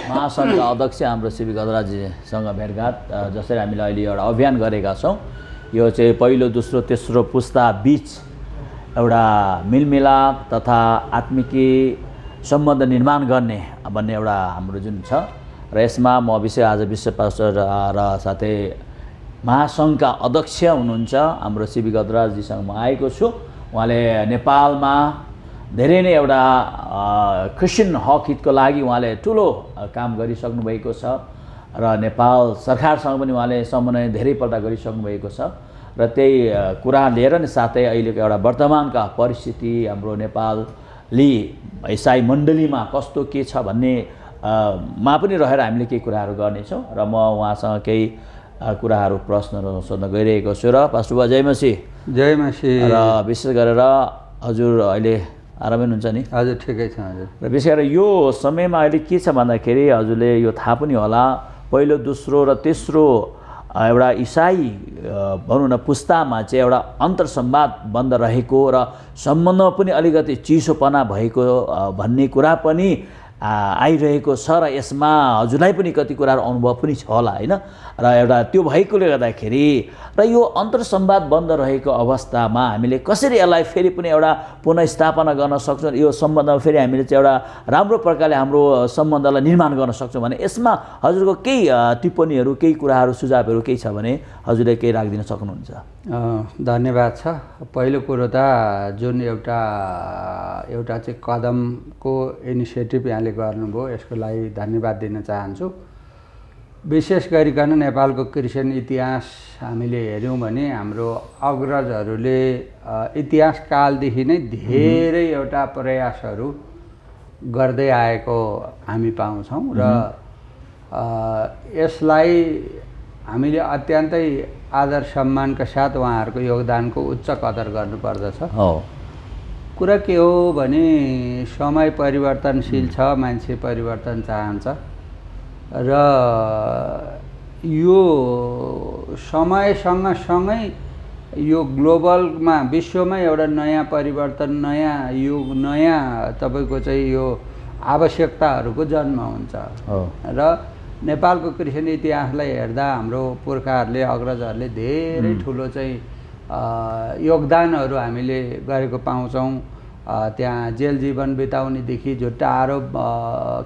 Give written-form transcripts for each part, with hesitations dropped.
महासङ्घका अध्यक्ष हाम्रो सिबी गजराजीसँग भेटघाट जसरी हामीले अहिले एउटा अभियान गरेका छौँ। यो चाहिँ पहिलो दोस्रो तेस्रो पुस्ता बीच एउटा मिलमिलाप तथा आत्मिकी सम्बन्ध निर्माण गर्ने भन्ने एउटा हाम्रो जुन छ र यसमा म आज विश्व पास्टर र साथै महासङ्घका अध्यक्ष हुनुहुन्छ हाम्रो सिबी गजराजीसँग म आएको छु। उहाँले नेपालमा धेरै नै एउटा क्रिस्चियन हक हितको लागि उहाँले ठुलो काम गरिसक्नु भएको छ र नेपाल सरकारसँग पनि उहाँले समन्वय धेरैपल्ट गरिसक्नु भएको छ र त्यही कुरा लिएर नै साथै अहिलेको एउटा वर्तमानका परिस्थिति हाम्रो नेपाली इसाई मण्डलीमा कस्तो के छ भन्ने मा पनि रहेर हामीले केही कुराहरू गर्नेछौँ र म उहाँसँग केही कुराहरू प्रश्नहरू सोध्न गइरहेको छु। र पास्टर बुवा जय मसी। जय मसी। र विशेष गरेर हजुर अहिले आरामै हुनुहुन्छ नि? हजुर ठिकै छ हजुर। र विशेष गरेर यो समयमा अहिले के छ भन्दाखेरि हजुरले यो थाहा पनि होला पहिलो दोस्रो र तेस्रो एउटा इसाई भनौँ न पुस्तामा चाहिँ एउटा अन्तर्संवाद बन्द रहेको र सम्बन्ध पनि अलिकति चिसोपना भएको भन्ने कुरा पनि आइरहेको छ र यसमा हजुरलाई पनि कति कुराहरू अनुभव पनि छ होला होइन र एउटा त्यो भएकोले गर्दाखेरि र यो अन्तर्संवाद बन्द रहेको अवस्थामा हामीले कसरी यसलाई फेरि पनि एउटा पुनःस्थापना गर्न सक्छौँ, यो सम्बन्धमा फेरि हामीले चाहिँ एउटा राम्रो प्रकारले हाम्रो सम्बन्धलाई निर्माण गर्न सक्छौँ भने यसमा हजुरको केही टिप्पणीहरू केही कुराहरू सुझावहरू केही छ भने हजुरले केही राखिदिन सक्नुहुन्छ? धन्यवाद छ। पहिलो कुरो त जुन एउटा चाहिँ कदमको इनिसिएटिभ यहाँले गर्नुभयो यसको लागि धन्यवाद दिन चाहन्छु। विशेष गरिकन नेपालको क्रिस्चियन इतिहास हामीले हेऱ्यौँ भने हाम्रो अग्रजहरूले इतिहास कालदेखि नै धेरै एउटा प्रयासहरू गर्दै आएको हामी पाउँछौँ र यसलाई हामीले अत्यन्तै आदर सम्मानका साथ उहाँहरूको योगदानको उच्च कदर गर्नुपर्दछ। कुरा के हो भने समय परिवर्तनशील छ, मान्छे परिवर्तन चाहन्छ र यो समयसँग सँगै यो ग्लोबलमा विश्वमै एउटा नयाँ परिवर्तन, नयाँ युग, नयाँ तपाईँको चाहिँ यो आवश्यकताहरूको जन्म हुन्छ र नेपालको क्रिस्चियन इतिहासलाई हेर्दा हाम्रो पुर्खाहरूले अग्रजहरूले धेरै ठुलो चाहिँ योगदानहरू हामीले गरेको पाउँछौँ। त्यहाँ जेल जीवन बिताउनेदेखि झुट्टा आरोप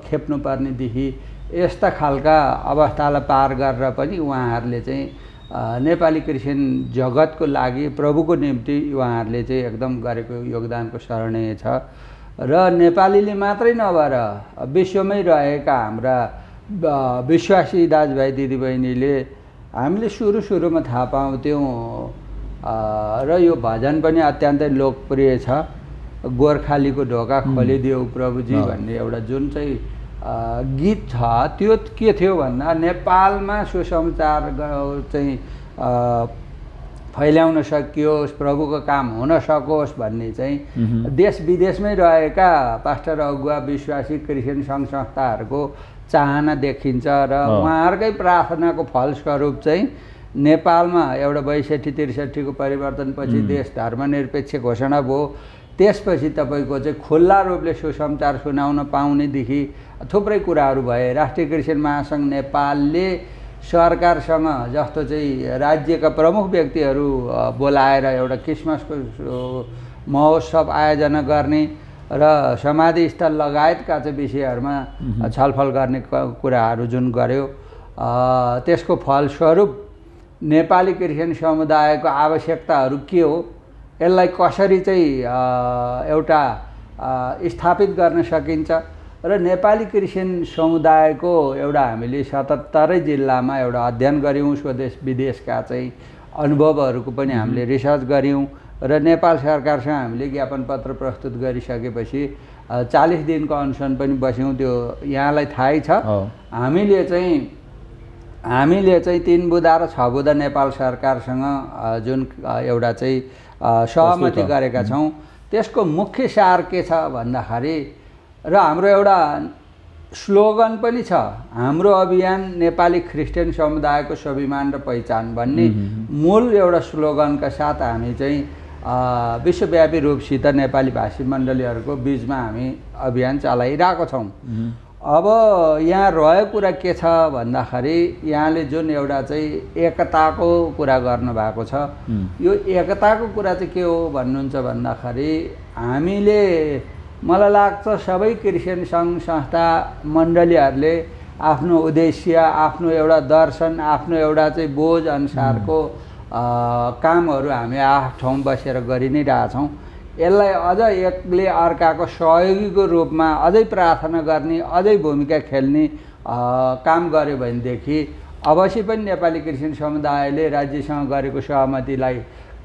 खेप्नुपर्नेदेखि यस्ता खालका अवस्थालाई पार गरेर पनि उहाँहरूले चाहिँ नेपाली क्रिस्चियन जगतको लागि प्रभुको निम्ति उहाँहरूले चाहिँ एकदम गरेको योगदानको स्मरणीय छ र नेपालीले मात्रै नभएर विश्वमै रहेका हाम्रा विश्वासी दाजुभाइ दिदीबहिनीले हामीले सुरुमा थाहा पाउँथ्यौँ र यो भजन पनि अत्यन्तै लोकप्रिय छ, गोर्खालीको ढोका खोलिदियो प्रभुजी भन्ने एउटा जुन चाहिँ गीत छ त्यो के थियो भन्दा नेपालमा सुसमाचार चाहिँ फैल्याउन सकियोस्, प्रभुको काम हुन सकोस् भन्ने चाहिँ देश विदेशमै रहेका पास्टर अगुवा विश्वासी क्रिस्चियन सङ्घ संस्थाहरूको चाहना देखिन्छ र उहाँहरूकै प्रार्थनाको फलस्वरूप चाहिँ नेपालमा एउटा 62-63 को परिवर्तनपछि देश धर्मनिरपेक्ष घोषणा भयो। त्यसपछि तपाईँको चाहिँ खुल्ला रूपले सुसमाचार सुनाउन पाउनेदेखि थुप्रै कुराहरू भए। राष्ट्रिय क्रिस्चियन महासङ्घ नेपालले सरकारसँग जस्तो चाहिँ राज्यका प्रमुख व्यक्तिहरू बोलाएर एउटा क्रिसमसको महोत्सव आयोजना गर्ने र समाधि स्थल लगायतका चाहिँ विषयहरूमा छलफल गर्ने कुराहरू जुन गर्यो त्यसको फलस्वरूप नेपाली क्रिस्चियन समुदायको आवश्यकताहरू के हो, यसलाई कसरी चाहिँ एउटा स्थापित गर्न सकिन्छ र नेपाली क्रिस्चियन समुदायको एउटा हामीले 77 जिल्लामा एउटा अध्ययन गऱ्यौँ। स्वदेश विदेशका चाहिँ अनुभवहरूको पनि हामीले रिसर्च गऱ्यौँ र नेपाल सरकारसँग हामीले ज्ञापन पत्र प्रस्तुत गरिसकेपछि 40 दिनको अनसन पनि बस्यौँ। त्यो यहाँलाई थाहै छ। हामीले चाहिँ 3 बुँदा र 6 बुँदा नेपाल सरकारसँग जुन एउटा चाहिँ सहमति गरेका छौँ त्यसको मुख्य सार के छ भन्दाखेरि र हाम्रो एउटा स्लोगन पनि छ, हाम्रो अभियान नेपाली क्रिस्चियन समुदायको स्वाभिमान र पहिचान भन्ने मूल एउटा स्लोगनका साथ हामी चाहिँ विश्वव्यापी रूपसित नेपाली भाषी मण्डलीहरूको बिचमा हामी अभियान चलाइरहेको छौँ। अब यहाँ रहेको कुरा के छ भन्दाखेरि यहाँले जुन एउटा चाहिँ एकताको कुरा गर्नुभएको छ, यो एकताको कुरा चाहिँ के हो भन्नुहुन्छ भन्दाखेरि हामीले मलाई लाग्छ सबै क्रिस्चियन सङ्घ संस्था मण्डलीहरूले आफ्नो उद्देश्य, आफ्नो एउटा दर्शन, आफ्नो एउटा चाहिँ बोझ अनुसारको कामहरू हामी ठाउँ बसेर गरि नै रहेछौँ। यसलाई अझ एकले अर्काको सहयोगीको रूपमा अझै प्रार्थना गर्ने, अझै भूमिका खेल्ने काम गर्यो भनेदेखि अवश्य पनि नेपाली क्रिस्चियन समुदायले राज्यसँग गरेको सहमतिलाई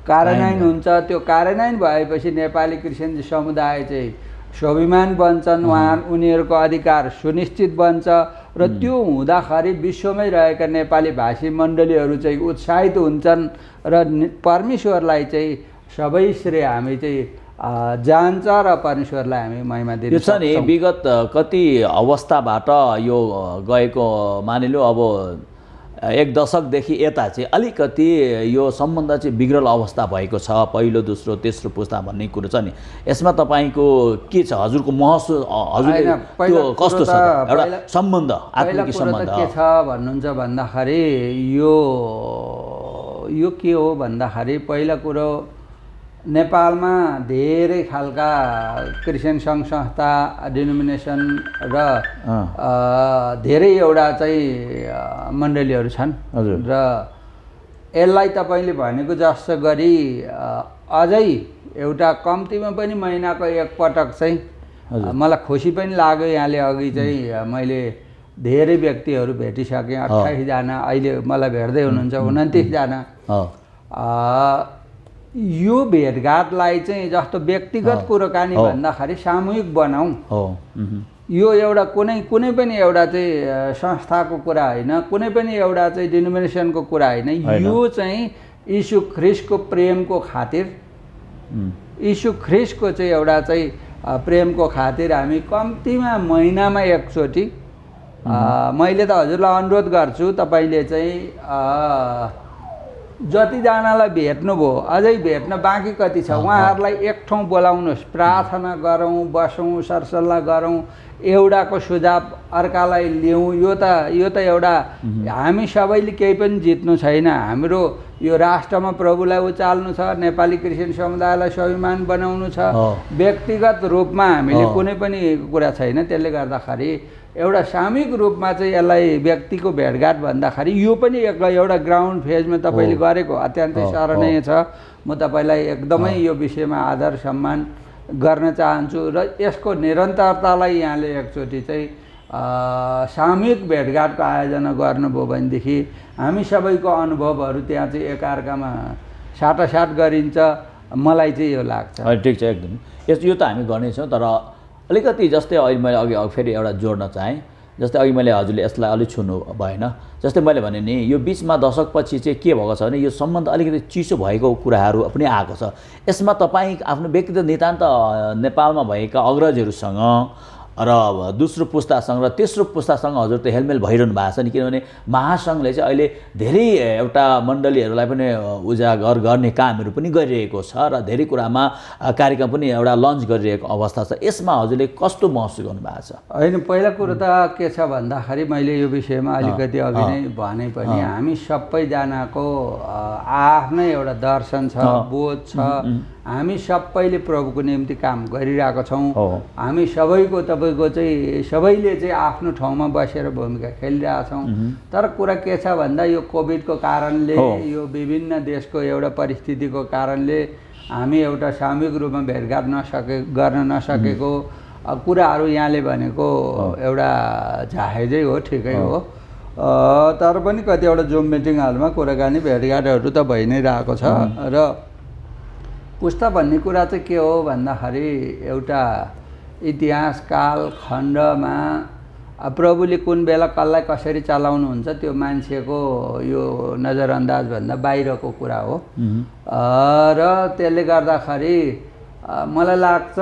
कार्यान्वयन हुन्छ। त्यो कार्यान्वयन भएपछि नेपाली क्रिस्चियन समुदाय चाहिँ स्वाभिमान बन्छन्, उनीहरूको अधिकार सुनिश्चित बन्छ र त्यो हुँदाखेरि विश्वमै रहेका नेपाली भाषी मण्डलीहरू चाहिँ उत्साहित हुन्छन् र परमेश्वरलाई चाहिँ सबै श्रेय हामी चाहिँ जान्छ र परमेश्वरलाई हामी महिमा दिन सक्छौँ। यो छ नि विगत कति अवस्थाबाट यो गएको मानिलो अब एक दशकदेखि यता चाहिँ अलिकति यो सम्बन्ध चाहिँ बिग्रल अवस्था भएको छ, पहिलो दोस्रो तेस्रो पुस्ता भन्ने कुरो छ नि, यसमा तपाईँको के छ, हजुरको महसुस, हजुरले त्यो कस्तो छ एउटा सम्बन्ध, आत्मिक सम्बन्ध के छ भन्नुहुन्छ भन्दाखेरि यो के हो भन्दाखेरि पहिला कुरो नेपालमा धेरै खालका क्रिस्चियन सङ्घ संस्था, डिनोमिनेसन र धेरै एउटा चाहिँ मण्डलीहरू छन् र यसलाई तपाईँले भनेको जस्तो गरी अझै एउटा कम्तीमा पनि महिनाको एकपटक चाहिँ मलाई खुसी पनि लाग्यो। यहाँले अघि चाहिँ मैले धेरै व्यक्तिहरू भेटिसकेँ, 28 जना अहिले मलाई भेट्दै हुनुहुन्छ, 29 जना। यो भेटघाटलाई चाहिँ जस्तो व्यक्तिगत कुराकानी भन्दाखेरि सामूहिक बनाऊँ। यो एउटा कुनै पनि एउटा चाहिँ संस्थाको कुरा होइन, कुनै पनि एउटा चाहिँ डिनोमिनेसनको कुरा होइन, यो चाहिँ यीशु ख्रिस्टको प्रेमको खातिर, यीशु ख्रिस्टको चाहिँ एउटा चाहिँ प्रेमको खातिर हामी कम्तीमा महिनामा एकचोटि, मैले त हजुरलाई अनुरोध गर्छु तपाईँले चाहिँ जतिजनालाई भेट्नुभयो अझै भेट्न बाँकी कति छ उहाँहरूलाई एक ठाउँ बोलाउनुहोस्, प्रार्थना गरौँ, बसौँ, सरसल्लाह गरौँ, एउटाको सुझाव अर्कालाई लिउँ। यो त एउटा हामी सबैले केही पनि जित्नु छैन, हाम्रो यो राष्ट्रमा प्रभुलाई उचाल्नु छ, नेपाली क्रिस्चियन समुदायलाई स्वाभिमान बनाउनु छ, व्यक्तिगत रूपमा हामीले कुनै पनि कुरा छैन। त्यसले गर्दाखेरि एउटा सामूहिक रूपमा चाहिँ यसलाई व्यक्तिको भेटघाट भन्दाखेरि यो पनि एउटा ग्राउन्ड फेजमा तपाईँले गरेको अत्यन्तै सराहनीय छ। म तपाईँलाई एकदमै यो विषयमा आदर सम्मान गर्न चाहन्छु र यसको निरन्तरतालाई यहाँले एकचोटि चाहिँ सामूहिक भेटघाटको आयोजना गर्नुभयो भनेदेखि हामी सबैको अनुभवहरू त्यहाँ चाहिँ एकअर्कामा साटासाट गरिन्छ, मलाई चाहिँ यो लाग्छ। ठिक छ, एकदम यो त हामी गर्नेछौँ। तर अलिकति जस्तै अहिले मैले अघि फेरि एउटा जोड्न चाहेँ, जस्तै अघि मैले हजुरले यसलाई अलिक छुनु भएन, जस्तै मैले भने नि यो बिचमा दशकपछि चाहिँ के भएको छ भने यो सम्बन्ध अलिकति चिसो भएको कुराहरू पनि आएको छ। यसमा तपाईँ आफ्नो व्यक्तिगत नितान्त नेपालमा भएका अग्रजहरूसँग र दोस्रो पुस्तासँग र तेस्रो पुस्तासँग हजुर त हेलमेल भइरहनु भएको छ नि, किनभने महासङ्घले चाहिँ अहिले धेरै एउटा मण्डलीहरूलाई पनि उजागर गर्ने कामहरू पनि गरिरहेको छ र धेरै कुरामा कार्यक्रम पनि एउटा लन्च गरिरहेको अवस्था छ। यसमा हजुरले कस्तो महसुस गर्नुभएको छ? होइन, पहिला कुरो त के छ भन्दाखेरि मैले यो विषयमा अलिकति अघि नै भने पनि हामी सबैजनाको आफ्नै एउटा दर्शन छ, बोध छ, हामी सबैले प्रभुको निम्ति काम गरिरहेका छौँ। हामी सबैको तपाईँको चाहिँ सबैले चाहिँ आफ्नो ठाउँमा बसेर भूमिका खेलिरहेछौँ। तर कुरा के छ भन्दा यो कोभिडको कारणले, यो विभिन्न देशको एउटा परिस्थितिको कारणले हामी एउटा सामूहिक रूपमा भेटघाट गर्न नसकेको कुराहरू यहाँले भनेको एउटा जायजै हो, ठिकै हो। तर पनि कतिवटा जुम मिटिङहरूमा कुराकानी भेटघाटहरू त भइ नै रहेको छ। र पुस्ता भन्ने कुरा चाहिँ के हो भन्दाखेरि एउटा इतिहास काल खण्डमा प्रभुले कुन बेला कसलाई कसरी चलाउनुहुन्छ त्यो मान्छेको यो नजरअन्दाज भन्दा बाहिरको कुरा हो। र त्यसले गर्दाखेरि मलाई लाग्छ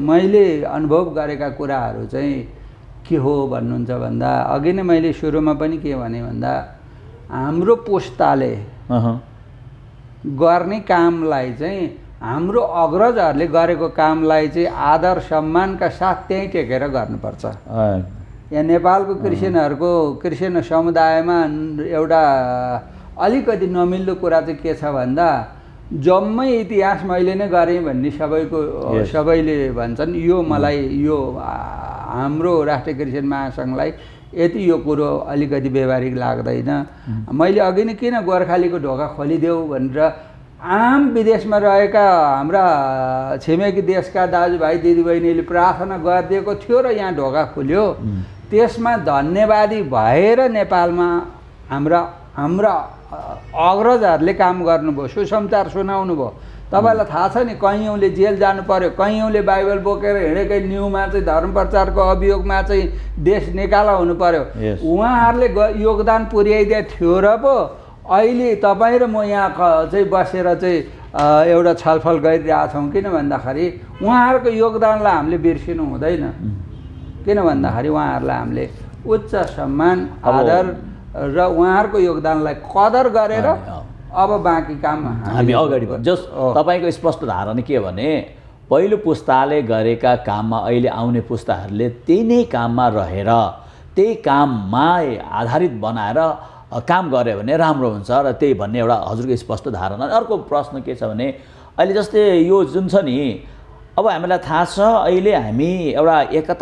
मैले अनुभव गरेका कुराहरू चाहिँ के हो भन्नुहुन्छ भन्दा अघि नै मैले सुरुमा पनि के भने भन्दा हाम्रो पुस्ताले गर्ने कामलाई चाहिँ हाम्रो अग्रजहरूले गरेको कामलाई चाहिँ आदर सम्मानका साथ त्यहीँ टेकेर गर्नुपर्छ। यहाँ नेपालको क्रिस्चियन समुदायमा एउटा अलिकति नमिल्दो कुरा चाहिँ के छ भन्दा जम्मै इतिहास मैले नै गरेँ भन्ने सबैले भन्छन्। यो मलाई यो हाम्रो राष्ट्रिय क्रिस्चियन महासङ्घलाई यति यो कुरो अलिकति व्यवहारिक लाग्दैन। मैले अघि नै किन गोर्खालीको ढोका खोलिदेऊ भनेर आम विदेशमा रहेका हाम्रा छिमेकी देशका दाजुभाइ दिदीबहिनीले प्रार्थना गरिदिएको थियो र यहाँ ढोका खुल्यो। त्यसमा धन्यवादी भएर नेपालमा हाम्रा अग्रजहरूले काम गर्नुभयो, सुसमाचार सुनाउनु भयो। तपाईँलाई थाहा छ नि, कैयौँले जेल जानु पर्यो, कैयौँले बाइबल बोकेर हिँडेकै न्युमा चाहिँ धर्म प्रचारको अभियोगमा चाहिँ देश निकाला हुनु पर्यो। उहाँहरूले योगदान पुर्याइदिए थियो र पो अहिले तपाईँ र म यहाँ चाहिँ बसेर चाहिँ एउटा छलफल गरिरहेछौँ। किन भन्दाखेरि उहाँहरूको योगदानलाई हामीले बिर्सिनु हुँदैन। किन भन्दाखेरि उहाँहरूलाई हामीले उच्च सम्मान आदर र उहाँहरूको योगदानलाई कदर गरेर अब बाँकी काम हामी अगाडि जस तपाईँको स्पष्ट धारणा के भने पहिलो पुस्ताले गरेका काममा अहिले आउने पुस्ताहरूले त्यही नै काममा रहेर त्यही काममा आधारित बनाएर काम गऱ्यो भने राम्रो हुन्छ र त्यही भन्ने एउटा हजुरको स्पष्ट धारणा। अर्को प्रश्न के छ भने अहिले जस्तै यो जुन छ नि, अब हामीलाई थाहा छ अहिले हामी एउटा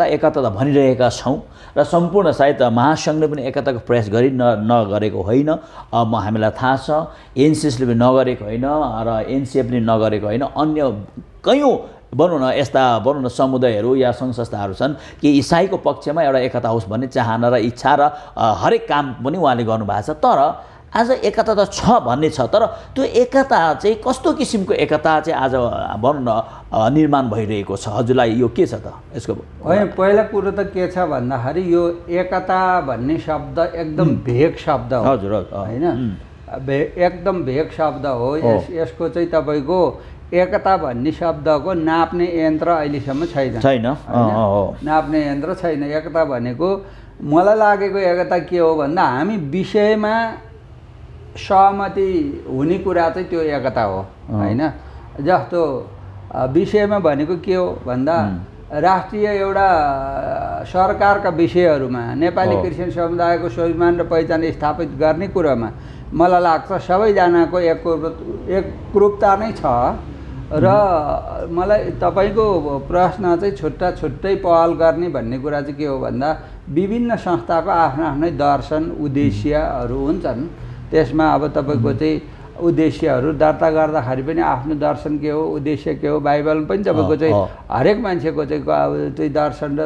एकता त भनिरहेका छौँ र सम्पूर्ण सायद महासङ्घले पनि एकताको प्रयास नगरेको होइन। अब हामीलाई थाहा छ एनसिएसले पनि नगरेको होइन र एनसिए पनि नगरेको होइन। अन्य कयौँ भनौँ न यस्ता समुदायहरू या सङ्घ संस्थाहरू छन् कि इसाईको पक्षमा एउटा एकता होस् भन्ने चाहना र इच्छा र हरेक काम पनि उहाँले गर्नुभएको छ। तर आज एकता त छ भन्ने छ, तर त्यो एकता चाहिँ कस्तो किसिमको एकता चाहिँ आज भनौँ न निर्माण भइरहेको छ, हजुरलाई यो के छ त यसको? होइन, पहिला कुरो त के छ भन्दाखेरि यो एकता भन्ने शब्द एकदम भेग शब्द हो। हजुर होइन, एकदम भेग शब्द हो। यसको चाहिँ तपाईँको एकता भन्ने शब्दको नाप्ने यन्त्र अहिलेसम्म छैन। नाप्ने यन्त्र छैन। एकता भनेको मलाई लागेको एकता के हो भन्दा हामी विषयमा सहमति हुने कुरा चाहिँ त्यो एकता हो। होइन, जस्तो विषयमा भनेको के हो भन्दा राष्ट्रिय एउटा सरकारका विषयहरूमा नेपाली क्रिस्चियन समुदायको स्वाभिमान र पहिचान स्थापित गर्ने कुरामा मलाई लाग्छ सबैजनाको एकरूपता नै छ। र मलाई तपाईँको प्रश्न चाहिँ छुट्टै पहल गर्ने भन्ने कुरा चाहिँ के हो भन्दा विभिन्न संस्थाको आफ्नै दर्शन उद्देश्यहरू हुन्छन्। त्यसमा अब तपाईँको चाहिँ उद्देश्यहरू दर्ता गर्दाखेरि पनि आफ्नो दर्शन के हो, उद्देश्य के हो, बाइबलमा पनि तपाईँको चाहिँ हरेक मान्छेको चाहिँ दर्शन र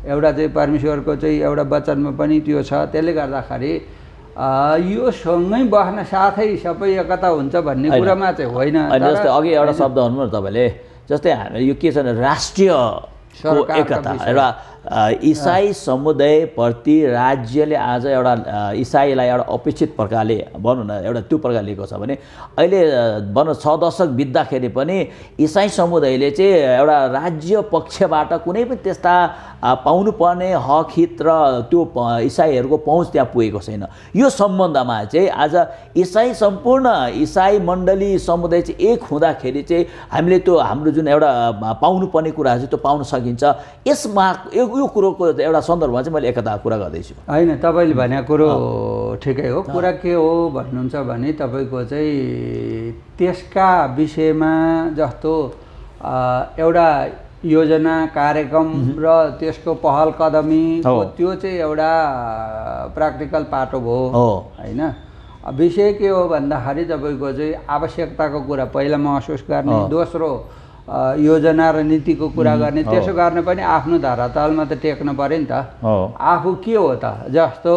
एउटा चाहिँ परमेश्वरको चाहिँ एउटा वचनमा पनि त्यो छ। त्यसले गर्दाखेरि यो सँगै बस्न साथै सबै एकता हुन्छ भन्ने कुरामा चाहिँ होइन। जस्तै अघि एउटा शब्द भन्नुभयो तपाईँले, जस्तै हामी यो के छ भने राष्ट्रिय एकता एउटा इसाई समुदायप्रति राज्यले आज एउटा इसाईलाई एउटा अपेक्षित प्रकारले भनौँ न एउटा त्यो प्रकार लिएको छ भने अहिले भनौँ 6 दशक बित्दाखेरि पनि इसाई समुदायले चाहिँ एउटा राज्य पक्षबाट कुनै पनि त्यस्ता पाउनुपर्ने हक हित र त्यो इसाईहरूको पहुँच त्यहाँ पुगेको छैन। यो सम्बन्धमा चाहिँ आज सम्पूर्ण इसाई मण्डली समुदाय चाहिँ एक हुँदाखेरि चाहिँ हामीले त्यो हाम्रो जुन एउटा पाउनुपर्ने कुरा चाहिँ त्यो पाउन सकिन्छ। यसमा यो कुरोको एउटा सन्दर्भमा चाहिँ मैले एकताको कुरा गर्दैछु। होइन, तपाईँले भनेको कुरो ठिकै हो। कुरा के हो भन्नुहुन्छ भने तपाईँको चाहिँ त्यसका विषयमा जस्तो एउटा योजना कार्यक्रम र त्यसको पहल कदमी त्यो चाहिँ एउटा प्र्याक्टिकल पाटो भयो। होइन, विषय के हो भन्दाखेरि तपाईँको चाहिँ आवश्यकताको कुरा पहिला महसुस गर्ने, दोस्रो योजना र नीतिको कुरा गर्ने। त्यसो गर्ने पनि आफ्नो धरातलमा त टेक्नु पर्यो नि त। आफू के हो त, जस्तो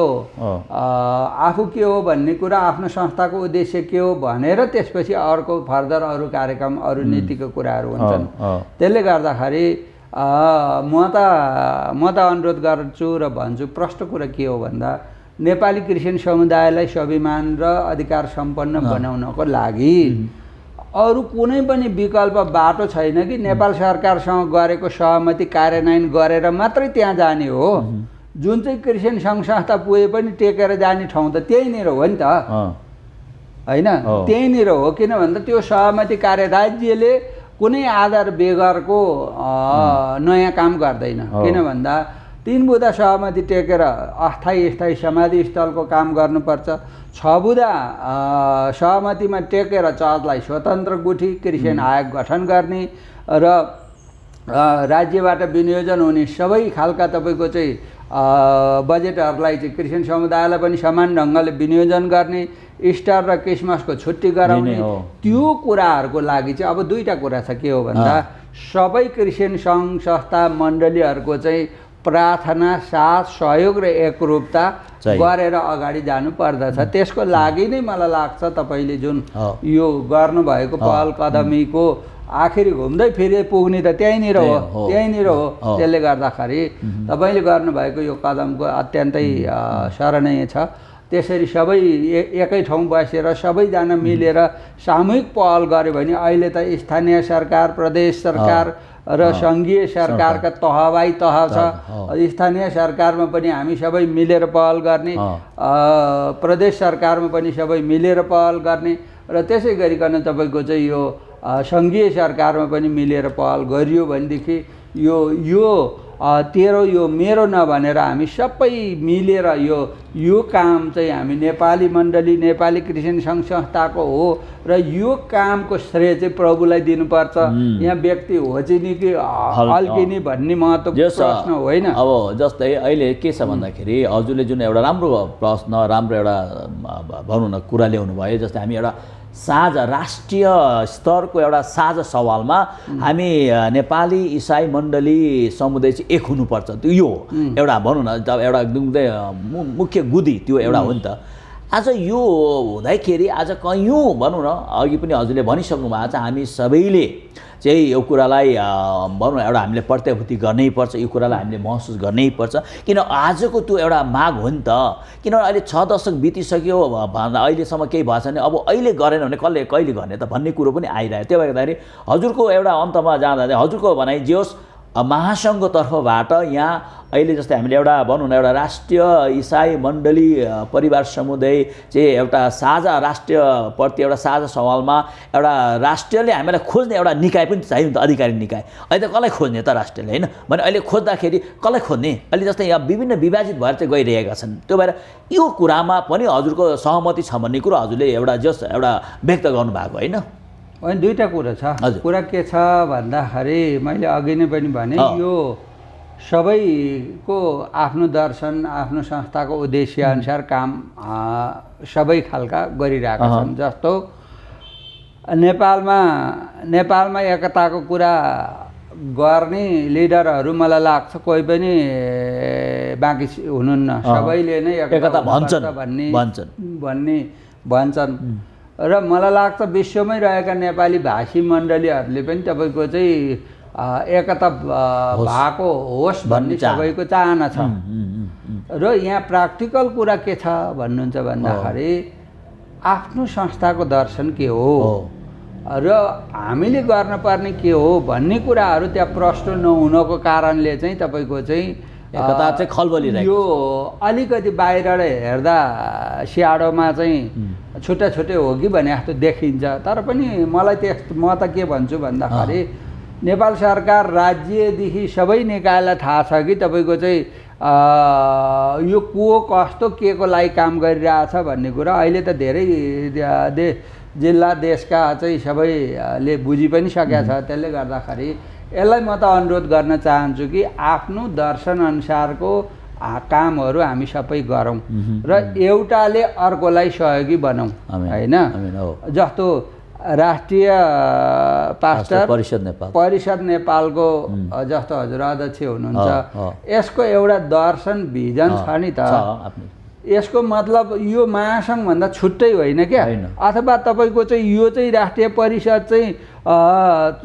आफू के हो भन्ने कुरा, आफ्नो संस्थाको उद्देश्य के हो भनेर त्यसपछि अर्को फर्दर अरू कार्यक्रम अरू नीतिको कुराहरू हुन्छन्। त्यसले गर्दाखेरि म त अनुरोध गर्छु र भन्छु, प्रष्ट कुरा के हो भन्दा नेपाली क्रिस्चियन समुदायलाई स्वाभिमान र अधिकार सम्पन्न बनाउनको लागि अरू कुनै पनि विकल्प बाटो छैन कि नेपाल सरकारसँग गरेको सहमति कार्यान्वयन गरेर मात्रै त्यहाँ जाने हो। जुन चाहिँ क्रिस्चियन सङ्घ संस्था पुगे पनि टेकेर जाने ठाउँ त त्यही नै हो नि त। होइन त्यहीँनिर हो। किन भन्दा त्यो सहमति कार्य राज्यले कुनै आधार बेगरको नयाँ काम गर्दैन। किन भन्दा 3 बुँदा सहमति टेकेर अस्थायी स्थायी समाधि स्थलको काम गर्नुपर्छ। 6 बुँदा सहमतिमा टेकेर चर्चलाई स्वतन्त्र गुठी क्रिस्चियन आयोग गठन गर्ने र राज्यबाट विनियोजन हुने सबै खालका तपाईँको चाहिँ बजेटहरूलाई चाहिँ क्रिस्चियन समुदायलाई पनि समान ढङ्गले विनियोजन गर्ने, इस्टर र क्रिसमसको छुट्टी गराउने, त्यो कुराहरूको लागि चाहिँ अब 2टा कुरा छ। के हो भन्दा सबै क्रिस्चियन सङ्घ संस्था मण्डलीहरूको चाहिँ प्रार्थना साथ सहयोग र एकरूपता गरेर अगाडि जानु पर्दछ। त्यसको लागि नै मलाई लाग्छ तपाईँले जुन यो गर्नुभएको पहल कदमीको आखिरी घुम्दै फिरे पुग्ने त त्यहीँनिर हो। त्यसले गर्दाखेरि तपाईँले गर्नुभएको यो कदमको अत्यन्तै सराहनीय छ। त्यसरी सबै एकै ठाउँ बसेर सबैजना मिलेर सामूहिक पहल गर्यो भने अहिले त स्थानीय सरकार, प्रदेश सरकार र सङ्घीय सरकारका तहबाई तह छ। स्थानीय सरकारमा पनि हामी सबै मिलेर पहल गर्ने, प्रदेश सरकारमा पनि सबै मिलेर पहल गर्ने र त्यसै गरिकन तपाईँको चाहिँ यो सङ्घीय सरकारमा पनि मिलेर पहल गरियो भनेदेखि यो तेरो यो मेरो नभनेर हामी सबै मिलेर यो काम चाहिँ हामी नेपाली मण्डली, नेपाली क्रिस्चियन सङ्घ संस्थाको हो र यो कामको श्रेय चाहिँ प्रभुलाई दिनुपर्छ। यहाँ व्यक्ति होचिनी कि हल्किनी भन्ने महत्त्वपूर्ण प्रश्न होइन। अब जस्तै अहिले के छ भन्दाखेरि हजुरले जुन एउटा राम्रो प्रश्न, राम्रो एउटा भनौँ न कुरा ल्याउनु भयो। जस्तै हामी एउटा साझा राष्ट्रिय स्तरको एउटा साझा सवालमा हामी नेपाली इसाई मण्डली समुदाय चाहिँ एक हुनुपर्छ। त्यो यो एउटा भनौँ न एउटा मुख्य गुदी त्यो एउटा हो नि त। आज यो हुँदाखेरि आज कयौँ भनौँ न अघि पनि हजुरले भनिसक्नु भएको छ हामी सबैले चाहिँ यो कुरालाई भनौँ एउटा हामीले प्रत्याभूति गर्नैपर्छ, यो कुरालाई हामीले महसुस गर्नैपर्छ। किन आजको त्यो एउटा माग हो नि त। किनभने अहिले 6 दशक बितिसक्यो भन्दा अहिलेसम्म केही भएको छैन। अब अहिले गरेन भने कहिले गर्ने त भन्ने कुरो पनि आइरहेको। त्यो भएर हजुरको एउटा अन्तमा जाँदा चाहिँ हजुरको भनाइ जे होस् महासङ्घको तर्फबाट यहाँ अहिले जस्तै हामीले एउटा भनौँ न एउटा राष्ट्रिय इसाई मण्डली परिवार समुदाय चाहिँ एउटा साझा राष्ट्रिय प्रति एउटा साझा सवालमा एउटा राष्ट्रियले हामीलाई खोज्ने एउटा निकाय पनि चाहियो नि त, अधिकारी निकाय। अहिले त कसलाई खोज्ने त राष्ट्रियले होइन भने अहिले खोज्दाखेरि कसलाई खोज्ने? अहिले जस्तै यहाँ विभिन्न विभाजित भएर चाहिँ गइरहेका छन्। त्यो भएर यो कुरामा पनि हजुरको सहमति छ भन्ने कुरो हजुरले एउटा व्यक्त गर्नुभएको होइन? अनि 2टा कुरा छ। कुरा के छ भन्दाखेरि मैले अघि नै पनि भने यो सबैको आफ्नो दर्शन, आफ्नो संस्थाको उद्देश्य अनुसार काम सबै खालका गरिरहेका छन्। जस्तो नेपालमा एकताको कुरा गर्ने लिडरहरू मलाई लाग्छ कोही पनि बाँकी हुनुहुन्न। सबैले नै एकता भन्छन् र मलाई लाग्छ विश्वमै रहेका नेपाली भाषी मण्डलीहरूले पनि तपाईँको चाहिँ एकता भएको होस् भन्ने सबैको चाहना छ। र यहाँ प्र्याक्टिकल कुरा के छ भन्नुहुन्छ भन्दाखेरि आफ्नो संस्थाको दर्शन के हो र हामीले गर्नुपर्ने के हो भन्ने कुराहरू त्यहाँ प्रश्न नहुनको कारणले चाहिँ तपाईँको चाहिँ एकता चाहिँ खलबलिरहेको। यो अलिकति बाहिरबाट हेर्दा स्याडोमा चाहिँ छुट्टै हो कि भने जस्तो देखिन्छ। तर पनि म त के भन्छु भन्दाखेरि नेपाल सरकार राज्यदेखि सबै निकायलाई थाहा छ कि तपाईँको चाहिँ यो कस्तो के को लागि काम गरिरहेछ भन्ने कुरा अहिले त धेरै जिल्ला देशका चाहिँ सबैले बुझि पनि सकेका छ। त्यसले गर्दाखेरि यसलाई म त अनुरोध गर्न चाहन्छु कि आफ्नो दर्शन अनुसारको कामहरू हामी सबै गरौँ र एउटाले अर्कोलाई सहयोगी बनाऊँ होइन। जस्तो राष्ट्रिय पास्टर परिषद नेपालको जस्तो हजुर अध्यक्ष हुनुहुन्छ, यसको एउटा दर्शन भिजन छ नि त। यसको मतलब यो महासङ्घभन्दा छुट्टै होइन क्या। अथवा तपाईँको चाहिँ यो चाहिँ राष्ट्रिय परिषद चाहिँ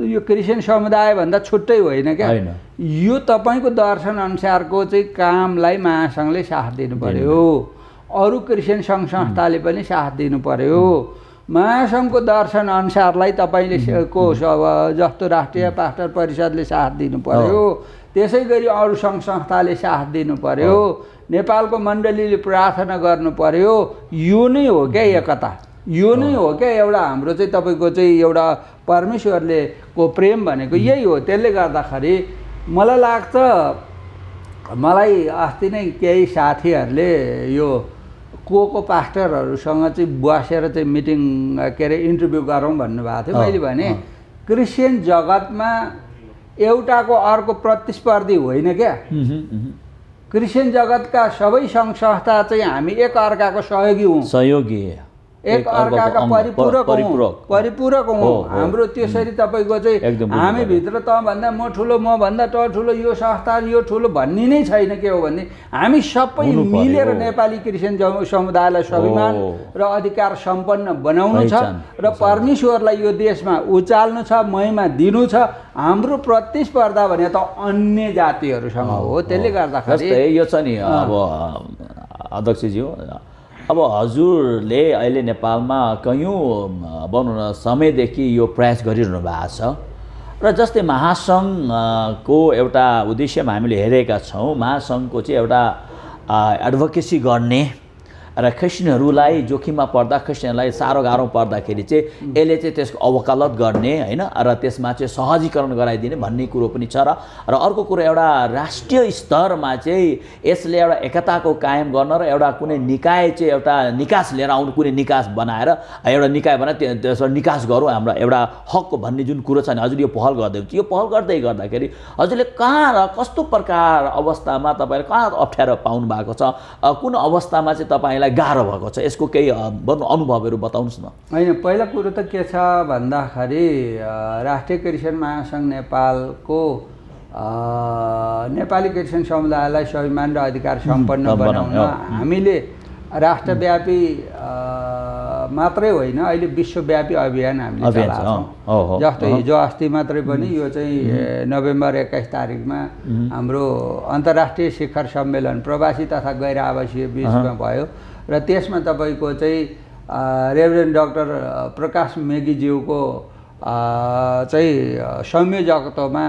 यो क्रिस्चियन समुदायभन्दा छुट्टै होइन क्या। यो तपाईँको दर्शन अनुसारको चाहिँ कामलाई महासङ्घले साथ दिनु पर्यो, अरू क्रिस्चियन सङ्घ संस्थाले पनि साथ दिनु पर्यो। महासङ्घको दर्शन अनुसारलाई तपाईँले जस्तो राष्ट्रिय पास्टर परिषदले साथ दिनु पर्यो, त्यसै गरी अरू सङ्घ संस्थाले साथ दिनु पर्यो, नेपालको मण्डलीले प्रार्थना गर्नु पर्यो। यो नै हो क्या एकता। यो नै हो क्या एउटा हाम्रो चाहिँ तपाईँको चाहिँ एउटा परमेश्वरले को प्रेम भनेको यही हो। त्यसले गर्दाखेरि मलाई लाग्छ, मलाई अस्ति नै केही साथीहरूले यो को पास्टरहरूसँग चाहिँ बसेर चाहिँ मिटिङ के अरे इन्टरभ्यू गरौँ भन्नुभएको थियो। मैले भने क्रिस्चियन जगतमा एउटाको अर्को प्रतिस्पर्धी होइन क्या। क्रिस्चियन जगतका सबै सङ्घ संस्था चाहिँ हामी एक अर्काको सहयोगी एक अर्काका परिपूरक हौँ। हाम्रो त्यसरी तपाईँको चाहिँ हामीभित्र तँभन्दा म ठुलो मभन्दा तँ ठुलो, यो संस्था यो ठुलो भन्ने नै छैन। के हो भने हामी सबै मिलेर नेपाली क्रिस्चियन समुदायलाई स्वाभिमान र अधिकार सम्पन्न बनाउनु छ र परमेश्वरलाई यो देशमा उचाल्नु छ, महिमा दिनु छ। हाम्रो प्रतिस्पर्धा भने त अन्य जातिहरूसँग हो। त्यसले गर्दाखेरि यो छ नि अब अध्यक्षज्यू, अब हजुरले अहिले नेपालमा कयौँ भनौँ न समयदेखि यो प्रयास गरिरहनु भएको छ र जस्तै महासङ्घको एउटा उद्देश्यमा हामीले हेरेका छौँ। महासङ्घको चाहिँ एउटा एडभोकेसी गर्ने र क्रिस्चियनहरूलाई जोखिममा पर्दा, क्रिस्चियनलाई साह्रो गाह्रो पर्दाखेरि चाहिँ यसले चाहिँ त्यसको अवकालत गर्ने होइन र त्यसमा चाहिँ सहजीकरण गराइदिने भन्ने कुरो पनि छ। र अर्को कुरो एउटा राष्ट्रिय स्तरमा चाहिँ यसले एउटा एकताको कायम गर्न र एउटा कुनै निकाय चाहिँ एउटा निकास लिएर आउनु, कुनै निकास बनाएर एउटा निकाय बनाएर त्यसबाट निकास गरौँ हाम्रो एउटा हक भन्ने जुन कुरो छ नि, हजुर यो पहल गर्दै हुन्छ। यो पहल गर्दै गर्दाखेरि हजुरले कहाँ र कस्तो प्रकार अवस्थामा तपाईँले कहाँ अप्ठ्यारो पाउनु भएको छ, कुन अवस्थामा चाहिँ तपाईँलाई गाह्रो भएको छ, यसको केही अनुभवहरू बताउनुहोस् न। होइन, पहिला कुरो त के छ भन्दाखेरि राष्ट्रिय क्रिस्चियन महासङ्घ नेपालको नेपाली क्रिस्चियन समुदायलाई स्वाभिमान र अधिकार सम्पन्न बनाउन हामीले राष्ट्रव्यापी मात्रै होइन, अहिले विश्वव्यापी अभियान हामीले चलाएको छौँ। जस्तो हिजो अस्ति मात्रै पनि यो चाहिँ नोभेम्बर 21 तारिकमा हाम्रो अन्तर्राष्ट्रिय शिखर सम्मेलन प्रवासी तथा गैर आवासीय बिचमा भयो र त्यसमा तपाईँको चाहिँ रेभरेन्ड डाक्टर प्रकाश मेगीज्यूको चाहिँ संयोजकत्वमा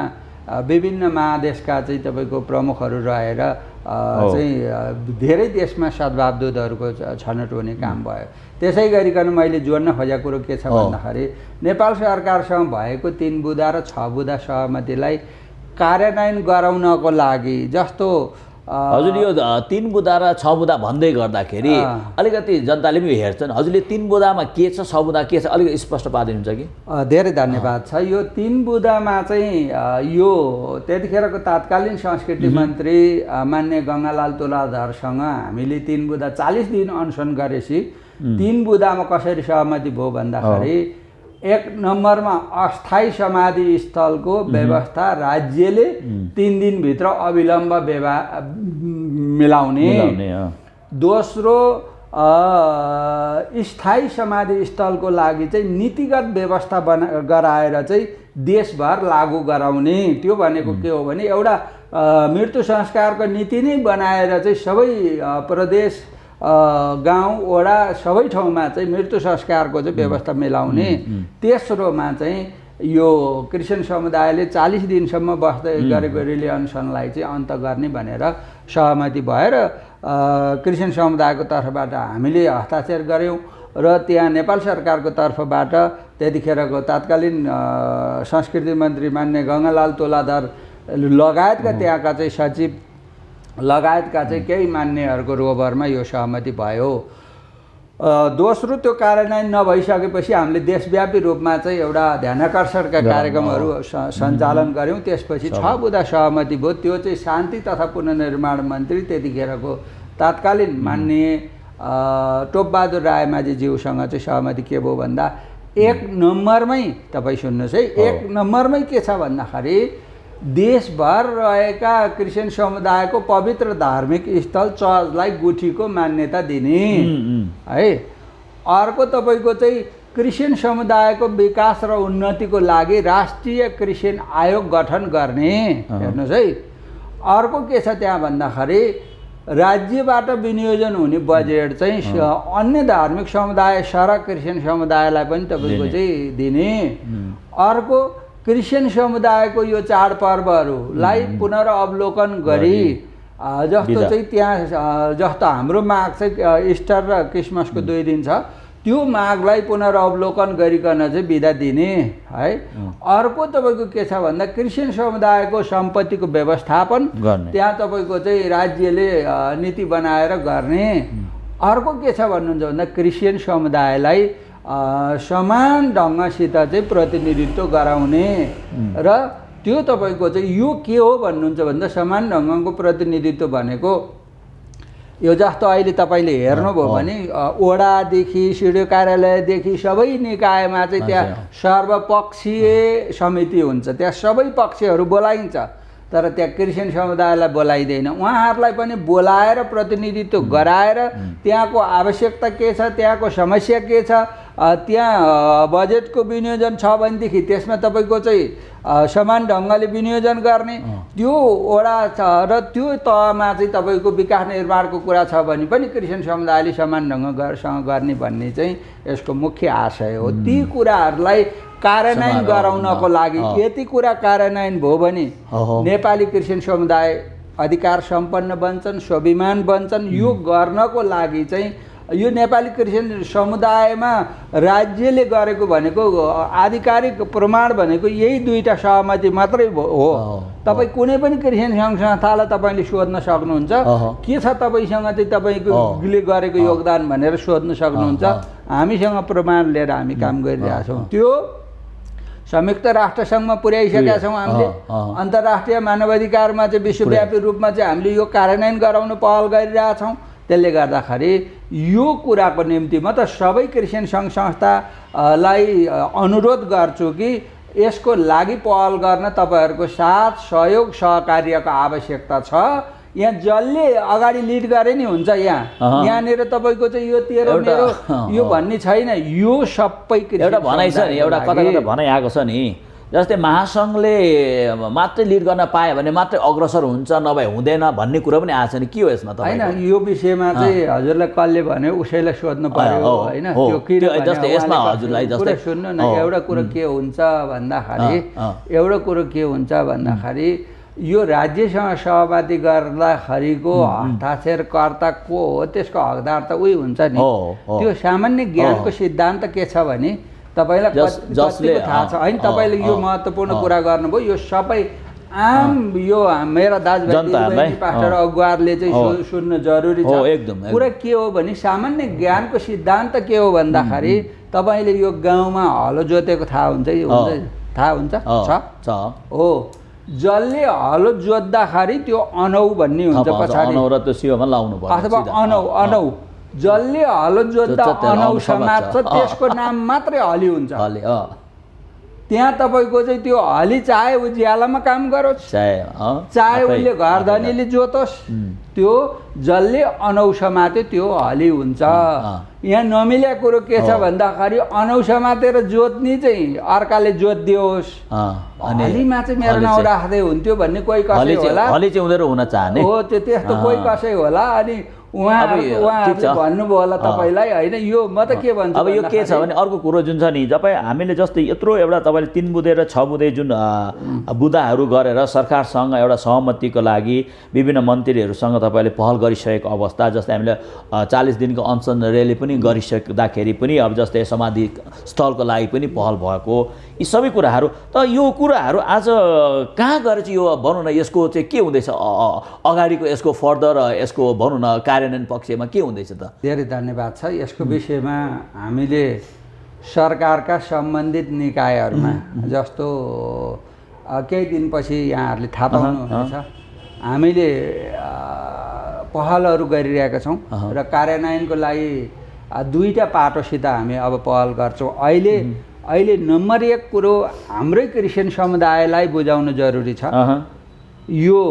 विभिन्न महादेशका चाहिँ तपाईँको प्रमुखहरू रहेर चाहिँ धेरै देशमा सद्भावदूतहरूको छनौट हुने काम भयो। त्यसै गरिकन मैले जोड्न खोजेको कुरो के छ भन्दाखेरि नेपाल सरकारसँग भएको 3 बुँदा र 6 बुँदा सहमतिलाई कार्यान्वयन गराउनको लागि जस्तो हजुर यो 3 बुँदा र 6 बुँदा भन्दै गर्दाखेरि अलिकति जनताले पनि हेर्छन्, हजुरले 3 बुँदामा के छ 6 बुँदा के छ अलिकति स्पष्ट पारिदिनुहुन्छ कि? धेरै धन्यवाद छ। यो 3 बुँदामा चाहिँ यो त्यतिखेरको तत्कालीन संस्कृति मन्त्री मान्य गङ्गालाल तुलाधरसँग हामीले 3 बुँदा 40 दिन अनसन गरेपछि 3 बुँदामा कसरी सहमति भयो भन्दाखेरि 1 नम्बरमा अस्थायी समाधि स्थलको व्यवस्था राज्यले 3 दिनभित्र अविलम्ब मिलाउने। दोस्रो स्थायी समाधि स्थलको लागि चाहिँ नीतिगत व्यवस्था गराएर चाहिँ देशभर लागू गराउने। त्यो भनेको के हो भने एउटा मृत्यु संस्कारको नीति नै बनाएर चाहिँ सबै प्रदेश गाउँ वडा सबै ठाउँमा चाहिँ मृत्यु संस्कारको चाहिँ व्यवस्था मिलाउने। तेस्रोमा चाहिँ यो क्रिस्चियन समुदायले 40 दिनसम्म बस्दै गरेको रिलियन्सनलाई चाहिँ अन्त गर्ने भनेर सहमति भएर क्रिस्चियन समुदायको तर्फबाट हामीले हस्ताक्षर गऱ्यौँ र त्यहाँ नेपाल सरकारको तर्फबाट त्यतिखेरको तत्कालीन संस्कृति मन्त्री मान्य गङ्गालाल तुलाधर लगायतका त्यहाँका चाहिँ सचिव लगायतका चाहिँ केही मान्यहरूको रोबरमा यो सहमति भयो। दोस्रो त्यो कार्यान्वयन नभइसकेपछि हामीले देशव्यापी रूपमा चाहिँ एउटा ध्यानाकर्षणका कार्यक्रमहरू सञ्चालन गऱ्यौँ। त्यसपछि 6 बुँदा सहमति भयो। त्यो चाहिँ शान्ति तथा पुनर्निर्माण मन्त्री त्यतिखेरको तत्कालीन माननीय टोपबहादुर रायमाझीज्यूसँग चाहिँ सहमति के भयो भन्दा 1 नम्बरमै तपाईँ सुन्नुहोस् है, 1 नम्बरमै के छ भन्दाखेरि देशभर रहेका क्रिस्चियन समुदायको पवित्र धार्मिक स्थल चर्चलाई गुठीको मान्यता दिने है। अर्को तपाईँको चाहिँ क्रिस्चियन समुदायको विकास र उन्नतिको लागि राष्ट्रिय क्रिस्चियन आयोग गठन गर्ने। हेर्नुहोस् है, अर्को के छ त्यहाँ भन्दाखेरि राज्यबाट विनियोजन हुने बजेट चाहिँ अन्य धार्मिक समुदाय सरक क्रिस्चियन समुदायलाई पनि तपाईँको चाहिँ दिने। अर्को क्रिस्चियन समुदायको यो चाडपर्वहरूलाई पुनरावलोकन गरी जस्तो चाहिँ त्यहाँ जस्तो हाम्रो माघ चाहिँ इस्टर र क्रिसमसको 2 दिन छ, त्यो मागलाई पुनरावलोकन गरिकन चाहिँ बिदा दिने है। अर्को तपाईँको के छ भन्दा क्रिस्चियन समुदायको सम्पत्तिको व्यवस्थापन त्यहाँ तपाईँको चाहिँ राज्यले नीति बनाएर गर्ने। अर्को के छ भन्नुहुन्छ भन्दा क्रिस्चियन समुदायलाई समान ढङ्गसित चाहिँ प्रतिनिधित्व गराउने र त्यो तपाईँको चाहिँ यो के हो भन्नुहुन्छ भन्दा समान ढङ्गको प्रतिनिधित्व भनेको यो जस्तो अहिले तपाईँले हेर्नुभयो भने वडादेखि सिडिओ कार्यालयदेखि सबै निकायमा चाहिँ त्यहाँ सर्वपक्षीय समिति हुन्छ, त्यहाँ सबै पक्षहरू बोलाइन्छ, तर त्यहाँ क्रिस्चियन समुदायलाई बोलाइँदैन। उहाँहरूलाई पनि बोलाएर प्रतिनिधित्व गराएर त्यहाँको आवश्यकता के छ, त्यहाँको समस्या के छ, त्यहाँ बजेटको विनियोजन छ भनेदेखि त्यसमा तपाईँको चाहिँ समान ढङ्गले विनियोजन गर्ने, त्यो वडा छ र त्यो तहमा चाहिँ तपाईँको विकास निर्माणको कुरा छ भने पनि क्रिस्चियन समुदायले समान ढङ्गसँग गर्ने भन्ने चाहिँ यसको मुख्य आशय हो। ती कुराहरूलाई कार्यान्वयन गराउनको लागि यति कुरा कार्यान्वयन भयो भने नेपाली क्रिस्चियन समुदाय अधिकार सम्पन्न बन्छन्, स्वाभिमान बन्छन्। यो गर्नको लागि चाहिँ यो नेपाली क्रिस्चियन समुदायमा राज्यले गरेको भनेको आधिकारिक प्रमाण भनेको यही दुईटा सहमति मात्रै हो। तपाईँ कुनै पनि क्रिस्चियन सङ्घ संस्थालाई तपाईँले सोध्न सक्नुहुन्छ के छ तपाईँसँग चाहिँ तपाईँले गरेको योगदान भनेर सोध्न सक्नुहुन्छ। हामीसँग प्रमाण लिएर हामी काम गरिरहेका छौँ। त्यो संयुक्त राष्ट्रसङ्घमा पुर्याइसकेका छौँ हामीले। अन्तर्राष्ट्रिय मानवाधिकारमा चाहिँ विश्वव्यापी रूपमा चाहिँ हामीले यो कार्यान्वयन गराउन पहल गरिरहेछौँ। त्यसले गर्दाखेरि यो कुराको निम्ति म त सबै क्रिस्चियन सङ्घ संस्थालाई अनुरोध गर्छु कि यसको लागि पहल गर्न तपाईँहरूको साथ सहयोग सहकार्यको आवश्यकता छ। यहाँ जसले अगाडि लिड गरे नि हुन्छ, यहाँनिर तपाईँको चाहिँ यो तेरो मेरो यो भन्ने छैन। यो सबै एउटा भनाइ छ नि, एउटा कता कता भनाइ आएको छ नि, जस्तै महासङ्घले मात्रै लिड गर्न पायो भने मात्रै अग्रसर हुन्छ, नभए हुँदैन भन्ने कुरा पनि आएको छ नि। के हो यसमा होइन? यो विषयमा चाहिँ हजुरलाई कसले भन्यो उसैलाई सोध्नु पर्यो होइन। त्यो किन जस्तै यसमा हजुरलाई जस्तै सुन्नु न, एउटा कुरो के हुन्छ भन्दाखेरि यो राज्यसँग सहमति गर्दाखेरिको हस्ताक्षरकर्ता को हो, त्यसको हकदार त उही हुन्छ नि। त्यो सामान्य ज्ञानको सिद्धान्त के छ भने तपाईँलाई जसले थाहा छ होइन, तपाईँले यो महत्त्वपूर्ण कुरा गर्नुभयो। यो सबै आम यो मेरा दाजुभाइ पास्टर अगुवारले चाहिँ सुन्नु जरुरी छ। कुरा के हो भने सामान्य ज्ञानको सिद्धान्त के हो भन्दाखेरि तपाईँले यो गाउँमा हलो जोतेको थाहा हुन्छ हो। जसले हलो जोत्दाखेरि त्यो अनौ भन्ने हुन्छ पछाडि, अथवा अनौ जसले हलो जोत्दा अनौ समात्छ त्यसको नाम मात्रै हली हुन्छ। त्यहाँ तपाईँको चाहिँ त्यो हली चाहे ऊ ज्यालामा काम गरोस्, चाहे उसले घर धनीले जोतोस्, त्यो जसले अनौ समात्यो त्यो हली हुन्छ। यहाँ नमिल्या कुरो के छ भन्दाखेरि अनौ समातेर जोत्ने चाहिँ अर्काले जोतिदियोस्, हलीमा चाहिँ मेरो नाउँ राख्दै हुन्थ्यो भन्ने कोही कसै होला, हो त्यो त्यस्तो कोही कसै होला। अनि उहाँहरूले भन्नुभयो होला तपाईँलाई होइन। यो म त के भन्छु, अब यो के छ भने अर्को कुरो जुन छ नि, तपाईँ हामीले जस्तै यत्रो एउटा तपाईँले 3 बुँदे र 6 बुँदे जुन बुँदाहरू गरेर सरकारसँग एउटा सहमतिको लागि विभिन्न मन्त्रीहरूसँग तपाईँले पहल गरिसकेको अवस्था, जस्तै हामीले 40 दिनको अनसन र्याली पनि गरिसक्दाखेरि पनि अब जस्तै समाधि स्थलको लागि पनि पहल भएको, यी सबै कुराहरू त यो कुराहरू आज कहाँ गएर चाहिँ यो भनौँ न यसको चाहिँ के हुँदैछ अगाडिको यसको फर्दर यसको भनौँ न कार्यान्वयन पक्षमा के हुँदैछ त? धेरै धन्यवाद छ। यसको विषयमा हामीले सरकारका सम्बन्धित निकायहरूमा जस्तो केही दिनपछि यहाँहरूले थाहा पाउनुहुनेछ, हामीले पहलहरू गरिरहेका छौँ र कार्यान्वयनको लागि दुईटा पाटोसित हामी अब पहल गर्छौँ। अहिले नम्बर 1 कुरो हाम्रै क्रिस्चियन समुदायलाई बुझाउनु जरुरी छ। यो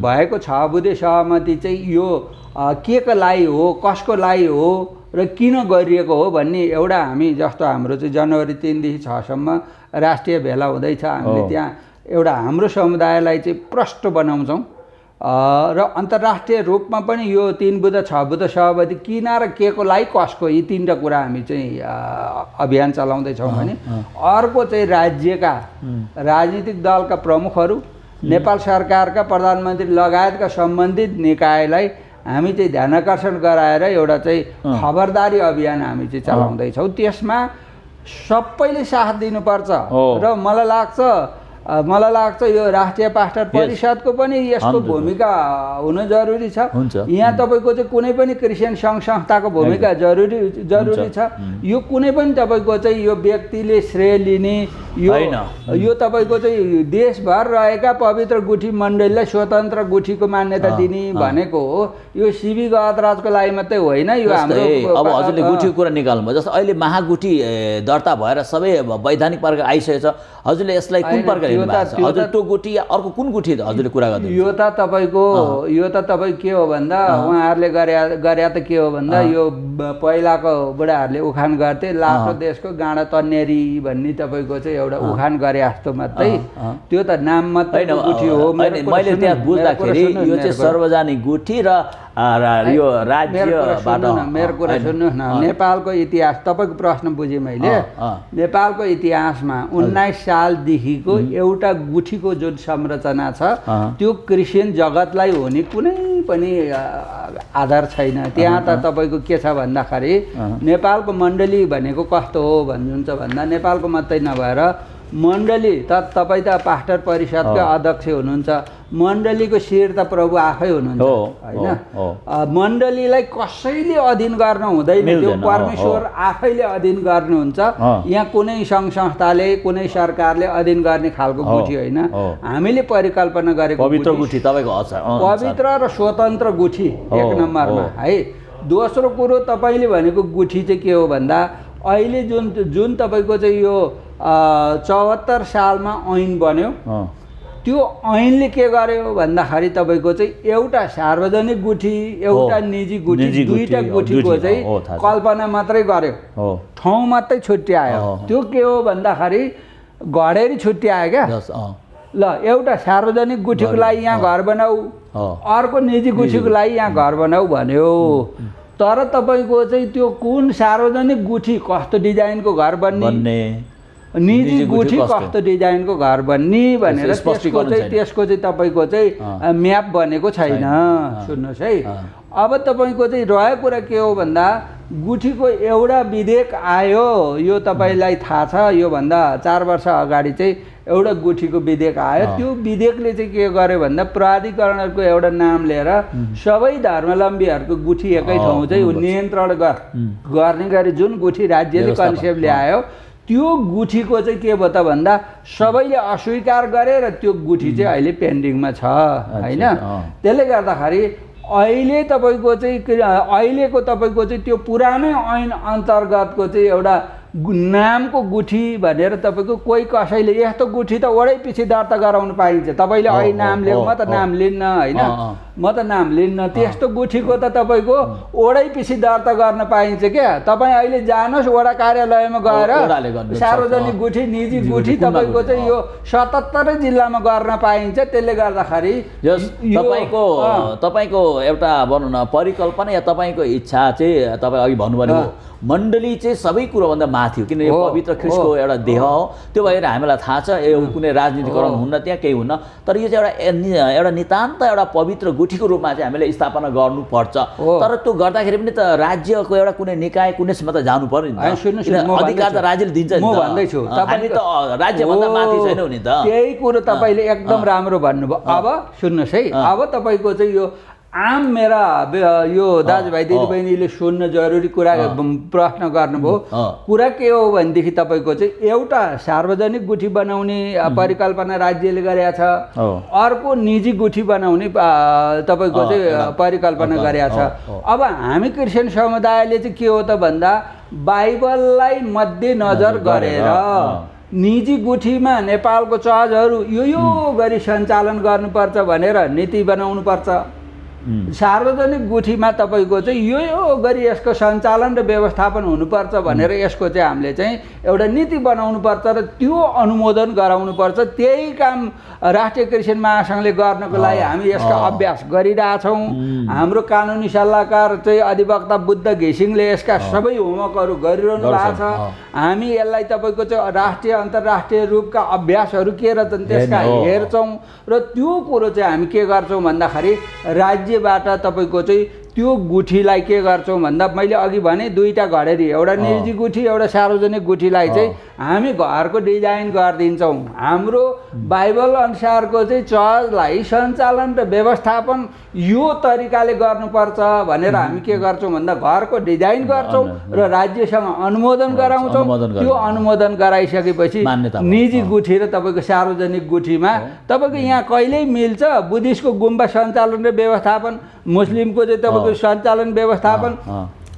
भएको 6 बुँदे सहमति चाहिँ यो के को लागि हो, कसको लागि हो र किन गरिएको हो भन्ने एउटा हामी जस्तो हाम्रो चाहिँ जनवरी 3 देखि 6 सम्म राष्ट्रिय भेला हुँदैछ। हामीले त्यहाँ एउटा हाम्रो समुदायलाई चाहिँ प्रष्ट बनाउँछौँ र अन्तर्राष्ट्रिय रूपमा पनि यो 3 बुँदा 6 बुँदा सहमति किन र के को लागि कसको, यी 3टा कुरा हामी चाहिँ अभियान चलाउँदैछौँ भने अर्को चाहिँ राज्यका राजनीतिक दलका प्रमुखहरू, नेपाल सरकारका प्रधानमन्त्री लगायतका सम्बन्धित निकायलाई हामी चाहिँ ध्यानाकर्षण गराएर एउटा चाहिँ खबरदारी अभियान हामी चाहिँ चलाउँदैछौँ। त्यसमा सबैले साथ दिनुपर्छ र मलाई लाग्छ यो राष्ट्रिय पास्टर परिषदको पनि यस्तो भूमिका हुन जरुरी छ। यहाँ तपाईँको चाहिँ कुनै पनि क्रिस्चियन सङ्घ संस्थाको भूमिका जरुरी छ। यो कुनै पनि तपाईँको चाहिँ यो व्यक्तिले श्रेय लिने यो तपाईँको चाहिँ देशभर रहेका पवित्र गुठी मण्डलीलाई स्वतन्त्र गुठीको मान्यता दिने भनेको हो। यो सिबी गहतराजको लागि मात्रै होइन, यो हाम्रो अब हजुरले गुठीको कुरा निकाल्नुभयो। जस्तो अहिले महागुठी दर्ता भएर सबै वैधानिक प्रकार आइसकेको छ, हजुरले यसलाई कुन प्रकार हजुर त्यो गुठी या अर्को कुन गुठी हजुरले कुरा गर्नु? यो त तपाईँ के हो भन्दा उहाँहरूले गरे त के हो भन्दा यो पहिलाको बुढाहरूले उखान गर्थे लाटो देशको गाँडा तन्नेरी भन्ने तपाईँको चाहिँ एउटा उखान गरे जस्तो मात्रै। त्यो त नाम मात्रै गुठी हो। मैले त्यहाँ बुझ्दाखेरि यो चाहिँ सार्वजनिक गुठी र यो राज्यबाट मेरो कुरा सुन्नुहोस् न। नेपालको इतिहास तपाईँको प्रश्न बुझेँ मैले। नेपालको इतिहासमा 19 सालदेखिको एउटा गुठीको जुन संरचना छ त्यो क्रिस्चियन जगतलाई हुने कुनै पनि आधार छैन। त्यहाँ त तपाईँको के छ भन्दाखेरि नेपालको मण्डली भनेको कस्तो हो भन्नुहुन्छ भन्दा नेपालको मात्रै नभएर मण्डली त तपाईँ त पास्टर परिषदको अध्यक्ष हुनुहुन्छ, मण्डलीको शिर त प्रभु आफै हुनुहुन्छ होइन। मण्डलीलाई कसैले अधीन गर्न हुँदैन, त्यो परमेश्वर आफैले अधीन गर्नुहुन्छ। यहाँ कुनै सङ्घ संस्थाले कुनै सरकारले अधीन गर्ने खालको गुठी होइन। हामीले परिकल्पना गरेको पवित्र गुठी तपाईँको पवित्र र स्वतन्त्र गुठी एक नम्बरमा है। दोस्रो कुरो तपाईँले भनेको गुठी चाहिँ के हो भन्दा अहिले जुन तपाईँको चाहिँ यो 74 सालमा ऐन बन्यो, त्यो ऐनले के गर्यो भन्दाखेरि तपाईँको चाहिँ एउटा सार्वजनिक गुठी एउटा निजी गुठी दुईटा गुठीको चाहिँ कल्पना मात्रै गर्यो, ठाउँ मात्रै छुट्यायो। त्यो के हो भन्दाखेरि घडेरी छुट्यायो क्या। ल एउटा सार्वजनिक गुठीको लागि यहाँ घर बनाऊ, अर्को निजी गुठीको लागि यहाँ घर बनाऊ भन्यो। तर तपाईँको चाहिँ त्यो कुन सार्वजनिक गुठी कस्तो डिजाइनको घर बन्ने, निजी गुठी कस्तो डिजाइनको घर बन्ने भनेर त्यसको चाहिँ तपाईँको चाहिँ म्याप बनेको छैन। सुन्नुहोस् है, अब तपाईँको चाहिँ रहेको कुरा के हो भन्दा गुठीको एउटा विधेयक आयो, यो तपाईँलाई थाहा छ। योभन्दा 4 वर्ष अगाडि चाहिँ एउटा गुठीको विधेयक आयो। त्यो विधेयकले चाहिँ के गर्यो भन्दा प्राधिकरणहरूको एउटा नाम लिएर सबै धर्मावलम्बीहरूको गुठी एकै ठाउँ चाहिँ नियन्त्रण गर्ने गरी जुन गुठी राज्यले कन्सेप्ट ल्यायो त्यो गुठीको चाहिँ के भयो त भन्दा सबैले अस्वीकार गरे र त्यो गुठी चाहिँ अहिले पेन्डिङमा छ होइन। त्यसले गर्दाखेरि अहिले तपाईँको चाहिँ अहिलेको तपाईँको चाहिँ त्यो पुरानै ऐन अन्तर्गतको चाहिँ एउटा नामको गुठी भनेर तपाईँको कोही कसैले यस्तो गुठी त वडै पछि दर्ता गराउनु पाइन्छ। तपाईँले अहिले नाम लिएको म त नाम लिन्न होइन, म त नाम लिन्न। त्यस्तो गुठीको त तपाईँको वडै पछि दर्ता गर्न पाइन्छ क्या। तपाईँ अहिले जानुहोस् वडा कार्यालयमा गएर सार्वजनिक गुठी निजी गुठी तपाईँको चाहिँ यो 77 जिल्लामा गर्न पाइन्छ। त्यसले गर्दाखेरि तपाईँको एउटा भनौँ न परिकल्पना या तपाईँको इच्छा चाहिँ तपाईँ अघि भन्नुभयो मण्डली चाहिँ सबै कुरोभन्दा माथि हो, किन यो पवित्र ख्रिस्टको एउटा देह हो। त्यो भएर हामीलाई थाहा छ यो कुनै राजनीतिकरण हुन्न, त्यहाँ केही हुन्न। तर यो चाहिँ एउटा नितान्त एउटा पवित्र गुठीको रूपमा चाहिँ हामीले स्थापना गर्नुपर्छ। तर त्यो गर्दाखेरि पनि त राज्यको एउटा कुनै निकाय कुनैसम्म त जानु पर्यो नि, अधिकार त राज्यले दिन्छ नि। म भन्दैछु हामी त राज्यभन्दा माथि छैनौँ नि त। त्यही कुरो तपाईँले एकदम राम्रो भन्नुभयो। अब सुन्नुहोस् है, अब तपाईँको चाहिँ यो आम मेरा यो दाजुभाइ दिदीबहिनीले सुन्न जरुरी कुरा प्रश्न गर्नुभयो। कुरा के हो भनेदेखि तपाईँको चाहिँ एउटा सार्वजनिक गुठी बनाउने परिकल्पना राज्यले गरेका छ, अर्को निजी गुठी बनाउने तपाईँको चाहिँ परिकल्पना गरेका छ। अब हामी क्रिस्चियन समुदायले चाहिँ के हो त भन्दा बाइबललाई मध्यनजर गरेर निजी गुठीमा नेपालको चर्चहरू यो गरी सञ्चालन गर्नुपर्छ भनेर नीति बनाउनुपर्छ। सार्वजनिक गुठीमा तपाईँको चाहिँ यो गरी यसको सञ्चालन र व्यवस्थापन हुनुपर्छ भनेर यसको चाहिँ हामीले चाहिँ एउटा नीति बनाउनुपर्छ र त्यो अनुमोदन गराउनुपर्छ। त्यही काम राष्ट्रिय क्रिस्चियन महासङ्घले गर्नको लागि हामी यसको अभ्यास गरिरहेछौँ। हाम्रो कानुनी सल्लाहकार चाहिँ अधिवक्ता बुद्ध घिसिङले यसका सबै होमवर्कहरू गरिरहनु भएको छ। हामी यसलाई तपाईँको चाहिँ राष्ट्रिय अन्तर्राष्ट्रिय रूपका अभ्यासहरू के रहेछन् त्यसका हेर्छौँ र त्यो कुरो चाहिँ हामी के गर्छौँ भन्दाखेरि राज्य राज्यबाट तपाईँको चाहिँ त्यो गुठीलाई के गर्छौँ भन्दा मैले अघि भने दुईवटा घडेरी, एउटा निजी गुठी एउटा सार्वजनिक गुठीलाई चाहिँ हामी घरको डिजाइन गरिदिन्छौँ। हाम्रो बाइबल अनुसारको चाहिँ चर्चलाई सञ्चालन र व्यवस्थापन यो तरिकाले गर्नुपर्छ भनेर हामी के गर्छौँ भन्दा घरको डिजाइन गर्छौँ र राज्यसँग अनुमोदन गराउँछौँ। त्यो अनुमोदन गराइसकेपछि निजी गुठी र तपाईँको सार्वजनिक गुठीमा तपाईँको यहाँ कहिल्यै मिल्छ बुद्धिस्टको गुम्बा सञ्चालन र व्यवस्थापन, मुस्लिमको चाहिँ तपाईँको सञ्चालन व्यवस्थापन,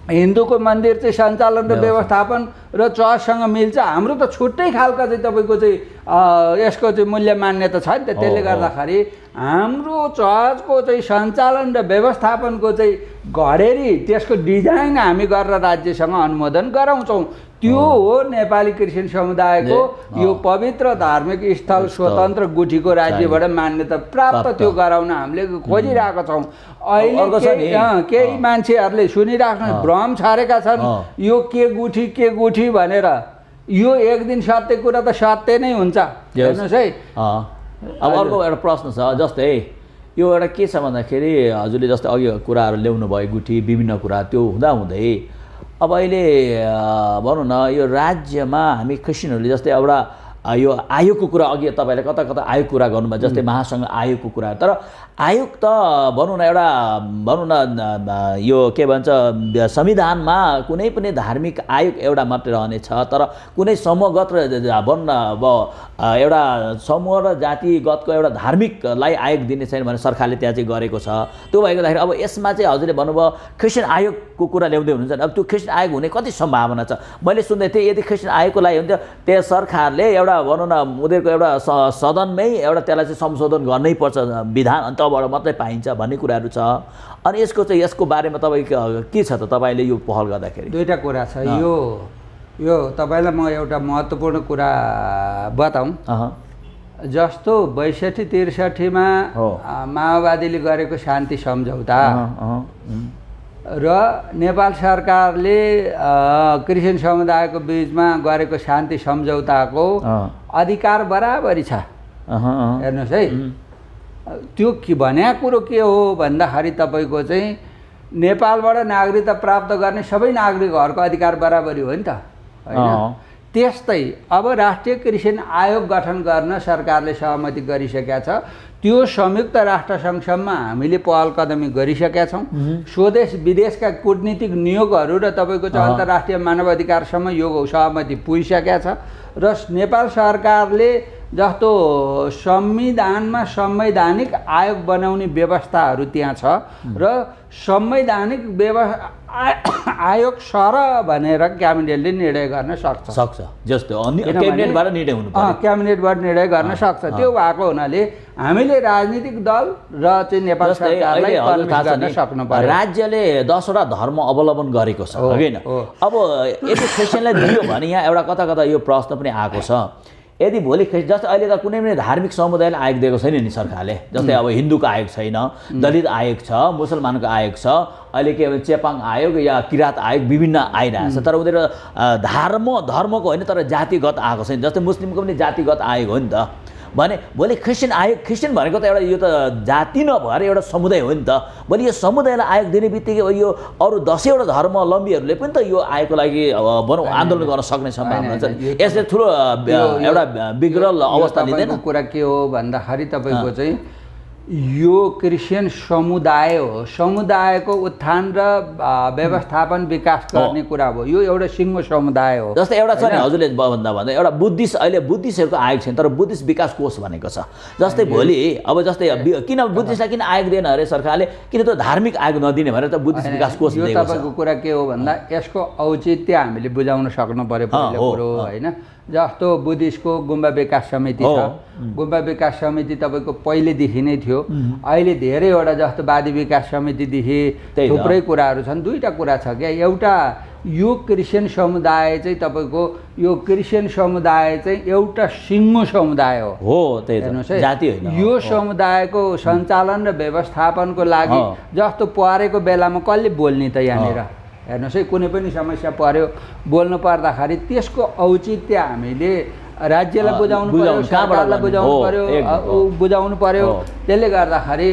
हिन्दूको मन्दिर चाहिँ सञ्चालन र व्यवस्थापन र चर्चसँग मिल्छ। हाम्रो त छुट्टै खालका चाहिँ तपाईँको चाहिँ यसको चाहिँ मूल्य मान्यता छ नि त। त्यसले गर्दाखेरि हाम्रो चर्चको चाहिँ सञ्चालन र व्यवस्थापनको चाहिँ घडेरी त्यसको डिजाइन हामी गरेर राज्यसँग अनुमोदन गराउँछौँ। त्यो हो नेपाली क्रिस्चियन समुदायको यो पवित्र धार्मिक स्थल स्वतन्त्र गुठीको राज्यबाट मान्यता प्राप्त त्यो गराउन हामीले खोजिरहेका छौँ। अहिले केही मान्छेहरूले सुनिराख्नु भ्रम छरेका छन् यो के गुठी भनेर। यो एक दिन सत्य कुरा त सत्य नै हुन्छ, हेर्नुहोस् है। अब अर्को एउटा प्रश्न छ, जस्तै यो एउटा के छ भन्दाखेरि हजुरले जस्तै अघि कुराहरू ल्याउनु भयो गुठी विभिन्न कुरा, त्यो हुँदाहुँदै अब अहिले भनौँ न यो राज्यमा हामी क्रिस्चियनहरूले जस्तै एउटा यो आयोगको कुरा अघि तपाईँले कता कता आयोग कुरा गर्नुभयो, जस्तै महासङ्घ आयोगको कुरा। तर आयोग त भनौँ न एउटा भनौँ न यो के भन्छ संविधानमा कुनै पनि धार्मिक आयोग एउटा मात्रै रहनेछ, तर कुनै समूहगत र भनौँ न अब एउटा समूह र जातिगतको एउटा धार्मिकलाई आयोग दिने छैन भने सरकारले त्यहाँ चाहिँ गरेको छ। त्यो भएको हुँदाखेरि अब यसमा चाहिँ हजुरले भन्नुभयो क्रिस्चियन आयोगको कुरा ल्याउँदै हुनुहुन्छ। अब त्यो क्रिस्चियन आयोग हुने कति सम्भावना छ? मैले सुन्दै थिएँ यदि क्रिस्चियन आयोगको लागि हुन्थ्यो त्यहाँ सरकारले एउटा भनौँ न उनीहरूको एउटा सदनमै एउटा त्यसलाई चाहिँ संशोधन गर्नै पर्छ विधान, अनि तबबाट मात्रै पाइन्छ भन्ने कुराहरू छ। अनि यसको बारेमा तपाईँ के छ त तपाईँले यो पहल गर्दाखेरि? दुईवटा कुरा छ। यो तपाईँलाई म एउटा महत्त्वपूर्ण कुरा बताऊँ। जस्तो 62-63मा माओवादीले गरेको शान्ति सम्झौता र नेपाल सरकारले क्रिस्चियन समुदायको बिचमा गरेको शान्ति सम्झौताको अधिकार बराबरी छ, हेर्नुहोस् है। त्यो के भन्या कुरो के हो भन्दाखेरि तपाईँको चाहिँ नेपालबाट नागरिकता प्राप्त गर्ने सबै नागरिकहरूको अधिकार बराबरी हो नि त, होइन? त्यस्तै अब राष्ट्रिय क्रिस्चियन आयोग गठन गर्न सरकारले सहमति गरिसकेका छ। त्यो संयुक्त राष्ट्र सङ्घसम्म हामीले पहल कदमी गरिसकेका छौँ। स्वदेश विदेशका कूटनीतिक नियोगहरू र तपाईँको चाहिँ अन्तर्राष्ट्रिय मानवाधिकारसम्म यो सहमति पुगिसकेका छ। र नेपाल सरकारले जस्तो संविधानमा संवैधानिक आयोग बनाउने व्यवस्थाहरू त्यहाँ छ र संवैधानिक आयोग सर भनेर क्याबिनेटले निर्णय गर्न सक्छ। जस्तो क्याबिनेटबाट निर्णय हुनु पर्यो, क्याबिनेटबाट निर्णय गर्न सक्छ। त्यो भएको हुनाले हामीले राजनीतिक दल र चाहिँ नेपाल सरकारलाई कन्भिन्स गर्न सक्नु पर्यो। राज्यले 10वटा धर्म अवलम्बन गरेको छ, होइन? अब यदि क्रिस्चियनलाई दियो भने यहाँ एउटा कता कता यो प्रश्न पनि आएको छ, यदि भोलि जस्तै अहिले त कुनै पनि धार्मिक समुदायलाई आयोग दिएको छैन नि सरकारले। जस्तै अब हिन्दूको आयोग छैन, दलित आयोग छ, मुसलमानको आयोग छ, अहिले के भन्छ चेपाङ आयोग या किराँत आयोग विभिन्न आइरहेछ। तर उनीहरू धर्मको होइन तर जातिगत आएको छैन। जस्तै मुस्लिमको पनि जातिगत आयोग हो नि त भने भोलि क्रिस्चियन आयोग, क्रिस्चियन भनेको त एउटा यो त जाति नभएर एउटा समुदाय हो नि त। भोलि यो समुदायलाई आयोग दिने बित्तिकै यो अरू 10वटा धर्मावलम्बीहरूले पनि त यो आयोगको लागि भनौँ आन्दोलन गर्न सक्ने सम्भावना छ। यसले ठुलो एउटा बिग्रल अवस्था लिँदैन? कुरा के हो भन्दाखेरि तपाईँको चाहिँ यो क्रिस्चियन समुदाय हो, समुदायको उत्थान र व्यवस्थापन विकास गर्ने कुरा हो। यो एउटा सिङ्गो समुदाय हो। जस्तै एउटा छ नि हजुरले भन्दा एउटा बुद्धिस्ट, अहिले बुद्धिस्टहरूको आयोग छैन तर बुद्धिस्ट विकास कोष भनेको छ। जस्तै भोलि अब जस्तै किन बुद्धिस्टलाई किन आयोग दिएन अरे सरकारले? किन त धार्मिक आयोग नदिने भनेर त बुद्धिस्ट विकास कोष दिएको छ। तपाईँको कुरा के हो भन्दा यसको औचित्य हामीले बुझाउन सक्नु पर्यो पहिलो कुरो, होइन? जस्तो बुद्धिस्टको गुम्बा विकास समिति छ। गुम्बा विकास समिति तपाईँको पहिलेदेखि नै थियो। अहिले धेरैवटा जस्तो वादी विकास समितिदेखि थुप्रै कुराहरू छन्। दुईवटा कुरा छ क्या, एउटा यो क्रिस्चियन समुदाय चाहिँ तपाईँको यो क्रिस्चियन समुदाय चाहिँ एउटा सिङ्गो समुदाय हो, हेर्नुहोस् है, जाति होइन। यो समुदायको सञ्चालन र व्यवस्थापनको लागि जस्तो परेको बेलामा कसले बोल्ने त यहाँनिर? हेर्नुहोस् है, कुनै पनि समस्या पर्यो बोल्नु पर्दाखेरि त्यसको औचित्य हामीले राज्यलाई बुझाउनु पर्यो, सरकारलाई बुझाउनु पर्यो, बुझाउनु पर्यो। त्यसले गर्दाखेरि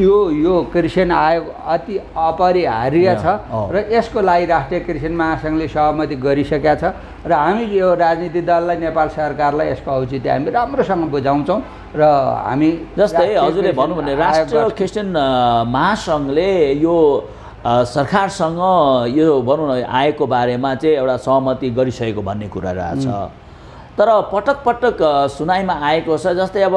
यो क्रिस्चियन आयोग अति अपरिहार्य छ र यसको लागि राष्ट्रिय क्रिस्चियन महासङ्घले सहमति गरिसकेका छ र हामी यो राजनीतिक दललाई, नेपाल सरकारलाई यसको औचित्य हामी राम्रोसँग बुझाउँछौँ र हामी जस्तै हजुरले भन्नु भने राष्ट्रिय क्रिस्चियन महासङ्घले यो सरकारसँग यो भनौँ न आएको बारेमा चाहिँ एउटा सहमति गरिसकेको भन्ने कुरा रहेछ। तर पटक पटक सुनाइमा आएको छ जस्तै अब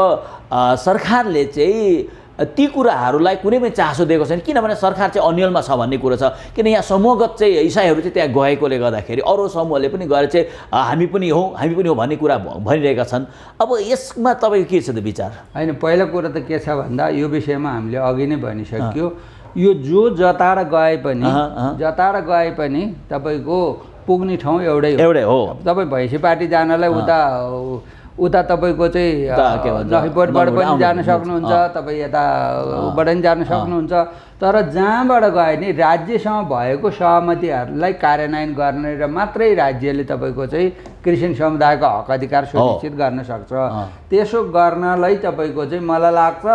सरकारले चाहिँ ती कुराहरूलाई कुनै पनि चासो दिएको छैन, किनभने सरकार चाहिँ अन्यलमा छ भन्ने कुरो छ। किन यहाँ समूहगत चाहिँ इसाईहरू चाहिँ त्यहाँ गएकोले गर्दाखेरि अरू समूहले पनि गएर चाहिँ हामी पनि हौँ भन्ने कुरा भनिरहेका छन्। अब यसमा तपाईँको के छ त विचार? होइन, पहिलो कुरो त के छ भन्दा यो विषयमा हामीले अघि नै भनिसक्यो, यो जताड गए पनि तपाईँको पुग्ने ठाउँ एउटै हो। तपाईँ भैँसी पार्टी जानलाई उता तपाईँको चाहिँ लखीमपुरबाट पनि जान सक्नुहुन्छ, तपाईँ यताबाट पनि जान सक्नुहुन्छ। तर जहाँबाट गए नि राज्यसँग भएको सहमतिहरूलाई कार्यान्वयन गर्ने र मात्रै राज्यले तपाईँको चाहिँ क्रिस्चियन समुदायको हक अधिकार सुनिश्चित गर्न सक्छ। त्यसो गर्नलाई तपाईँको चाहिँ मलाई लाग्छ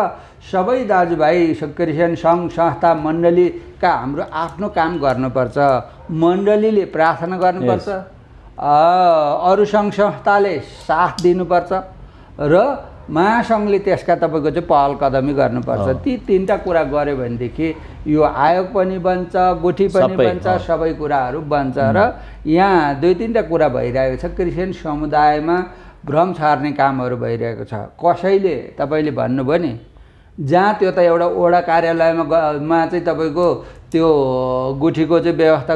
सबै दाजुभाइ क्रिस्चियन सङ्घ संस्था मण्डलीका हाम्रो आफ्नो काम गर्नुपर्छ। मण्डलीले प्रार्थना गर्नुपर्छ, अरू सङ्घ संस्थाले साथ दिनुपर्छ र महासङ्घले त्यसका तपाईँको चाहिँ पहल कदमी गर्नुपर्छ। ती तीनटा कुरा गऱ्यो भनेदेखि यो आयोग पनि बन्छ, गुठी पनि बन्छ, सबै कुराहरू बन्छ। र यहाँ दुई तिनवटा कुरा भइरहेको छ, क्रिस्चियन समुदायमा भ्रम छर्ने कामहरू भइरहेको छ। कसैले तपाईँले भन्नुभयो नि जहाँ त्यो त एउटा वडा कार्यालयमा चाहिँ तपाईँको त्यो गुठीको चाहिँ व्यवस्था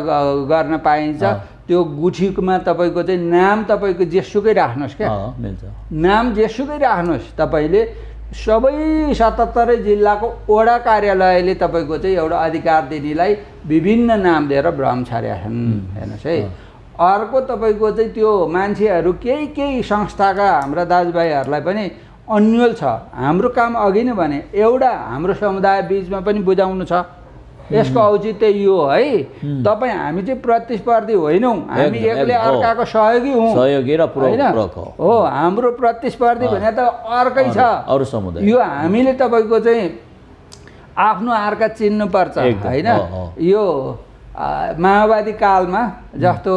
गर्न पाइन्छ, त्यो गुठीमा तपाईँको चाहिँ नाम तपाईँको जेसुकै राख्नुहोस् क्या, नाम जेसुकै राख्नुहोस्। तपाईँले सबै 77 जिल्लाको वडा कार्यालयले तपाईँको चाहिँ एउटा अधिकार दिनेलाई विभिन्न नाम दिएर भ्रम छारेका छन्। हेर्नुहोस् है। अर्को तपाईँको चाहिँ त्यो मान्छेहरू केही संस्थाका हाम्रा दाजुभाइहरूलाई पनि अन्यल छ। हाम्रो काम अघि नै भने एउटा हाम्रो समुदाय बिचमा पनि बुझाउनु छ। यसको औचित्य यो है, तपाईँ हामी चाहिँ प्रतिस्पर्धी होइनौँ, हामी एकले अर्काको सहयोगी हौँ, सहयोगी र पूरक हो। हाम्रो प्रतिस्पर्धी भने त अर्कै छ अरू समुदाय। यो हामीले तपाईँको चाहिँ आफ्नो अर्का चिन्नुपर्छ होइन। यो माओवादी कालमा जस्तो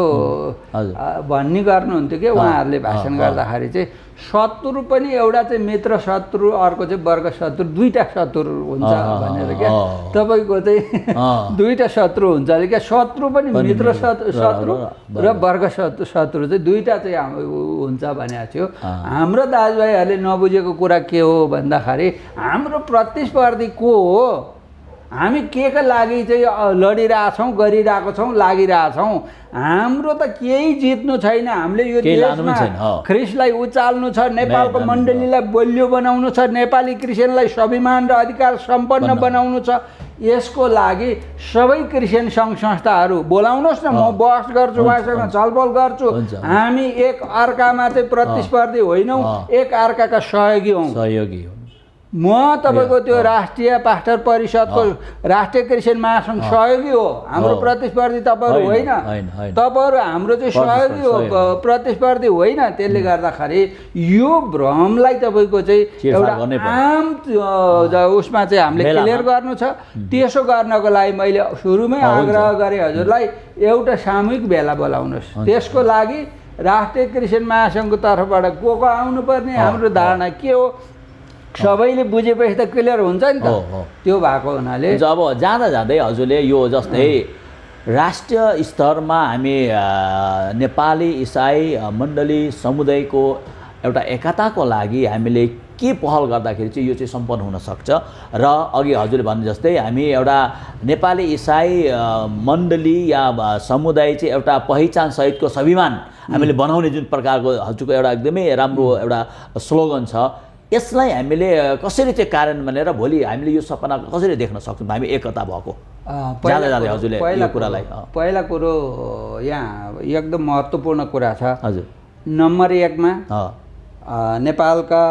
भन्ने गर्नुहुन्थ्यो कि उहाँहरूले भाषण गर्दाखेरि चाहिँ शत्रु पनि एउटा चाहिँ मित्र शत्रु, अर्को चाहिँ वर्ग शत्रु, दुईवटा शत्रु हुन्छ भनेर क्या। तपाईँको चाहिँ दुईवटा शत्रु हुन्छ अरे क्या, शत्रु पनि मित्र शत्रु र वर्ग शत्रु चाहिँ दुईवटा चाहिँ हुन्छ भनेको थियो। हाम्रो दाजुभाइहरूले नबुझेको कुरा के हो भन्दाखेरि हाम्रो प्रतिस्पर्धी को हो, हामी के का लागि चाहिँ लडिरहेछौँ, गरिरहेको छौँ, लागिरहेछौँ। हाम्रो त केही जित्नु छैन। हामीले यो देशमा ख्रिस्टलाई उचाल्नु छ, नेपालको मण्डलीलाई बलियो बनाउनु छ, नेपाली क्रिस्चियनलाई स्वाभिमान र अधिकार सम्पन्न बनाउनु छ। यसको लागि सबै क्रिस्चियन सङ्घ संस्थाहरू बोलाउनुहोस् न, म बहस गर्छु, उहाँसँग छलफल गर्छु। हामी एक अर्कामा चाहिँ प्रतिस्पर्धी होइनौँ, एक अर्काका सहयोगी हौँ। म तपाईँको त्यो राष्ट्रिय पास्टर परिषदको राष्ट्रिय क्रिस्चियन महासङ्घ सहयोगी हो, हाम्रो प्रतिस्पर्धी तपाईँहरू होइन। तपाईँहरू हाम्रो चाहिँ सहयोगी हो, प्रतिस्पर्धी होइन। त्यसले गर्दाखेरि यो भ्रमलाई तपाईँको चाहिँ एउटा आम उसमा चाहिँ हामीले क्लियर गर्नु छ। त्यसो गर्नको लागि मैले सुरुमै आग्रह गरेँ हजुरलाई, एउटा सामूहिक भेला बोलाउनुहोस्। त्यसको लागि राष्ट्रिय क्रिस्चियन महासङ्घको तर्फबाट को आउनुपर्ने, हाम्रो धारणा के हो सबैले बुझेपछि त क्लियर हुन्छ नि त। त्यो भएको हुनाले अब जाँदा जाँदै हजुरले यो जस्तै राष्ट्रिय स्तरमा हामी नेपाली इसाई मण्डली समुदायको एउटा एकताको लागि हामीले के पहल गर्दाखेरि चाहिँ यो चाहिँ सम्पन्न हुनसक्छ। र अघि हजुरले भन्नु जस्तै हामी एउटा नेपाली इसाई मण्डली या समुदाय चाहिँ एउटा पहिचान सहितको स्वाभिमान हामीले बनाउने जुन प्रकारको हजुरको एउटा एकदमै राम्रो एउटा स्लोगन छ, यसलाई हामीले कसरी चाहिँ कार्यान्वयन भनेर भोलि हामीले यो सपना कसरी देख्न सक्छौँ हामी एकता भएको जाँदै जाँदै हजुरले यो कुरालाई? पहिला कुरो यहाँ एकदम महत्त्वपूर्ण कुरा छ हजुर। नम्बर 1 मा नेपालका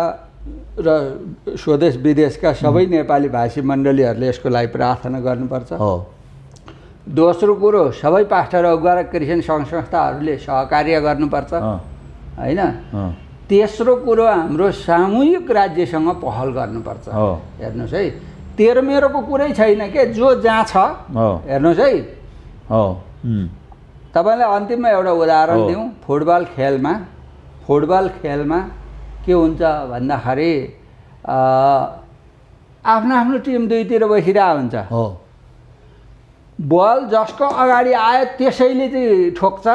र स्वदेश विदेशका सबै नेपाली भाषी मण्डलीहरूले यसको लागि प्रार्थना गर्नुपर्छ। दोस्रो कुरो सबै पास्टर अगुवा र क्रिस्चियन सङ्घ संस्थाहरूले सहकार्य गर्नुपर्छ होइन। तेस्रो कुरो हाम्रो सामूहिक राज्यसँग पहल गर्नुपर्छ। हो हेर्नुहोस् है, तेरो मेरोको कुरै छैन के, जो जहाँ छ हो हेर्नुहोस् है। हो तपाईँलाई अन्तिममा एउटा उदाहरण दिउँ। फुटबल खेलमा के हुन्छ भन्दाखेरि आफ्नो आफ्नो टिम दुईतिर बसिरहेको हुन्छ। हो बल जसको अगाडि आयो त्यसैले चाहिँ ठोक्छ,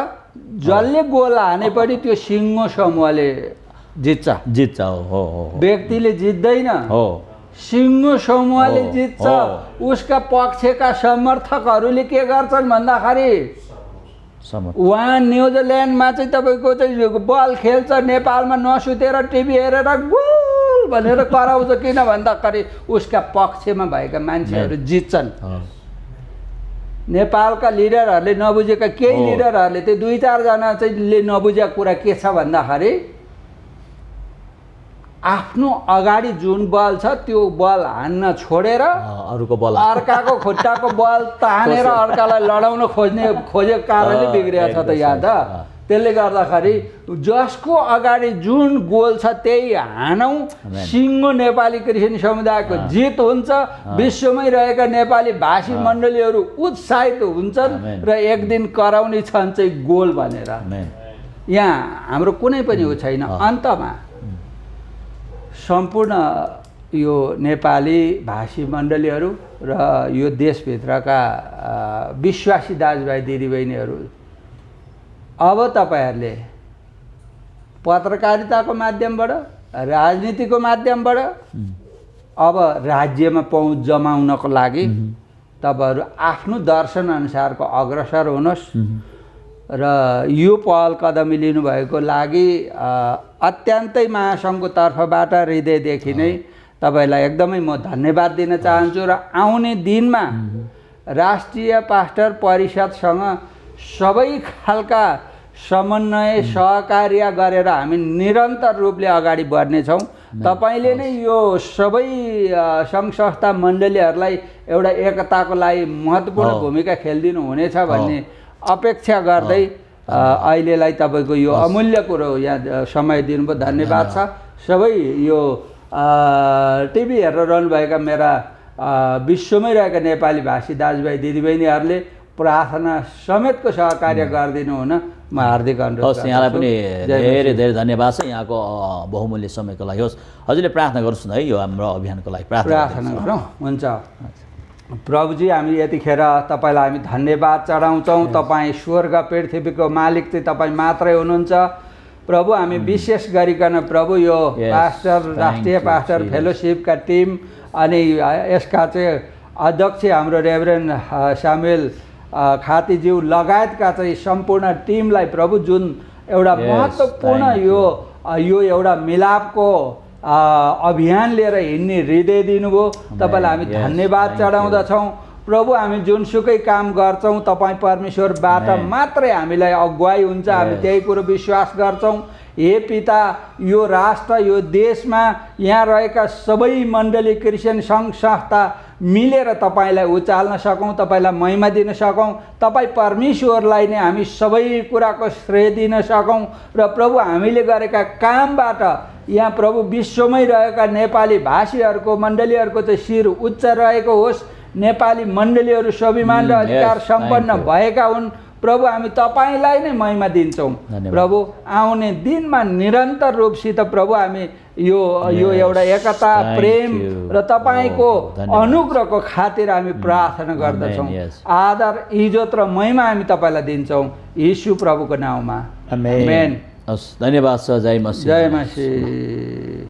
जसले गोल हाने पनि त्यो सिङ्गो समूहले जित्छ। हो हो हो व्यक्तिले जित्दैन, हो सिङ्गो समूहले हो, जित्छ। हो। उसका पक्षका समर्थकहरूले के गर्छन् भन्दाखेरि उहाँ न्युजिल्यान्डमा चाहिँ तपाईँको चाहिँ बल खेल्छ, नेपालमा नसुतेर टिभी हेरेर गोल भनेर कराउँछ। किन भन्दाखेरि उसका पक्षमा भएका मान्छेहरू जित्छन्। नेपालका लिडरहरूले नबुझेका केही लिडरहरूले त्यो 2-4 जना चाहिँ नबुझेको कुरा के छ भन्दाखेरि आफ्नो अगाडि जुन बल छ त्यो बल हान्न छोडेर अरूको बल अर्काको खुट्टाको बल तानेर अर्कालाई लडाउन खोजेको कारणले बिग्रिएको छ त यहाँ त। त्यसले गर्दाखेरि जसको अगाडि जुन गोल छ त्यही हानौँ, सिङ्गो नेपाली क्रिस्चियन समुदायको जित हुन्छ। विश्वमै रहेका नेपाली भाषी मण्डलीहरू उत्साहित हुन्छन् र एक दिन कराउने छन् चाहिँ गोल भनेर। यहाँ हाम्रो कुनै पनि हो छैन। अन्तमा सम्पूर्ण यो नेपाली भाषी मण्डलीहरू र यो देशभित्रका विश्वासी दाजुभाइ दिदीबहिनीहरू, अब तपाईँहरूले पत्रकारिताको माध्यमबाट, राजनीतिको माध्यमबाट अब राज्यमा पहुँच जमाउनको लागि तपाईँहरू आफ्नो दर्शनअनुसारको अग्रसर हुनुहोस् र यो पहल कदमी लिनुभएको लागि अत्यन्तै महासङ्घको तर्फबाट हृदयदेखि नै तपाईँलाई एकदमै म धन्यवाद दिन चाहन्छु। र आउने दिनमा राष्ट्रिय पास्टर परिषदसँग सबै खालका समन्वय सहकार्य गरेर हामी निरन्तर रूपले अगाडि बढ्नेछौँ। तपाईँले नै यो सबै सङ्घ संस्था मण्डलीहरूलाई एउटा एकताको लागि महत्त्वपूर्ण भूमिका खेलिदिनु हुनेछ भन्ने अपेक्षा गर्दै अहिलेलाई तपाईँको यो अमूल्य कुरो यहाँ समय दिनुभयो, धन्यवाद छ। सबै यो टिभी हेरेर रहनुभएका मेरा विश्वमै रहेका नेपाली भाषी दाजुभाइ दिदीबहिनीहरूले प्रार्थना समेतको सहकार्य गरिदिनु हुन म हार्दिक अनुरोध गर्छु। यहाँलाई पनि धेरै धेरै धन्यवाद छ यहाँको बहुमूल्य समयको लागि। होस्, हजुरले प्रार्थना गर्नुहोस् न है यो हाम्रो अभियानको लागि प्रार्थना गरौँ। हुन्छ प्रभुजी, हामी यतिखेर तपाईँलाई हामी धन्यवाद चढाउँछौँ। तपाईँ स्वर्ग पृथ्वीको मालिक चाहिँ तपाईँ मात्रै हुनुहुन्छ प्रभु। हामी विशेष गरिकन प्रभु यो पास्टर राष्ट्रिय पास्टर फेलोसिपका टिम अनि यसका चाहिँ अध्यक्ष हाम्रो रेभरेन्ड सामुएल खातीज्यू लगायतका चाहिँ सम्पूर्ण टिमलाई प्रभु जुन एउटा महत्त्वपूर्ण यो एउटा मिलापको अभियान लिएर हिँड्ने हृदय दिनुभयो। तपाईँलाई हामी धन्यवाद चढाउँदछौँ प्रभु। हामी जुनसुकै काम गर्छौँ तपाईँ परमेश्वरबाट मात्रै हामीलाई अगुवाई हुन्छ, हामी त्यही कुरो विश्वास गर्छौँ। हे पिता, यो राष्ट्र यो देशमा यहाँ रहेका सबै मण्डली क्रिस्चियन सङ्घ संस्था मिलेर तपाईँलाई उचाल्न सकौँ, तपाईँलाई महिमा दिन सकौँ, तपाईँ परमेश्वरलाई नै हामी सबै कुराको श्रेय दिन सकौँ। र प्रभु हामीले गरेका कामबाट यहाँ प्रभु विश्वमै रहेका नेपाली भाषीहरूको मण्डलीहरूको चाहिँ शिर उच्च रहेको होस्। नेपाली मण्डलीहरू स्वाभिमान र अधिकार सम्पन्न भएका हुन् प्रभु। हामी तपाईँलाई नै महिमा दिन्छौँ प्रभु। आउने दिनमा निरन्तर रूपसित प्रभु हामी यो एउटा एकता प्रेम र तपाईँको अनुग्रहको खातिर हामी प्रार्थना गर्दछौँ। आदर इज्जत र महिमा हामी तपाईँलाई दिन्छौँ यीशु प्रभुको नाउँमा, आमेन। धन्यवाद छ। जय मसीह। जय मसीह।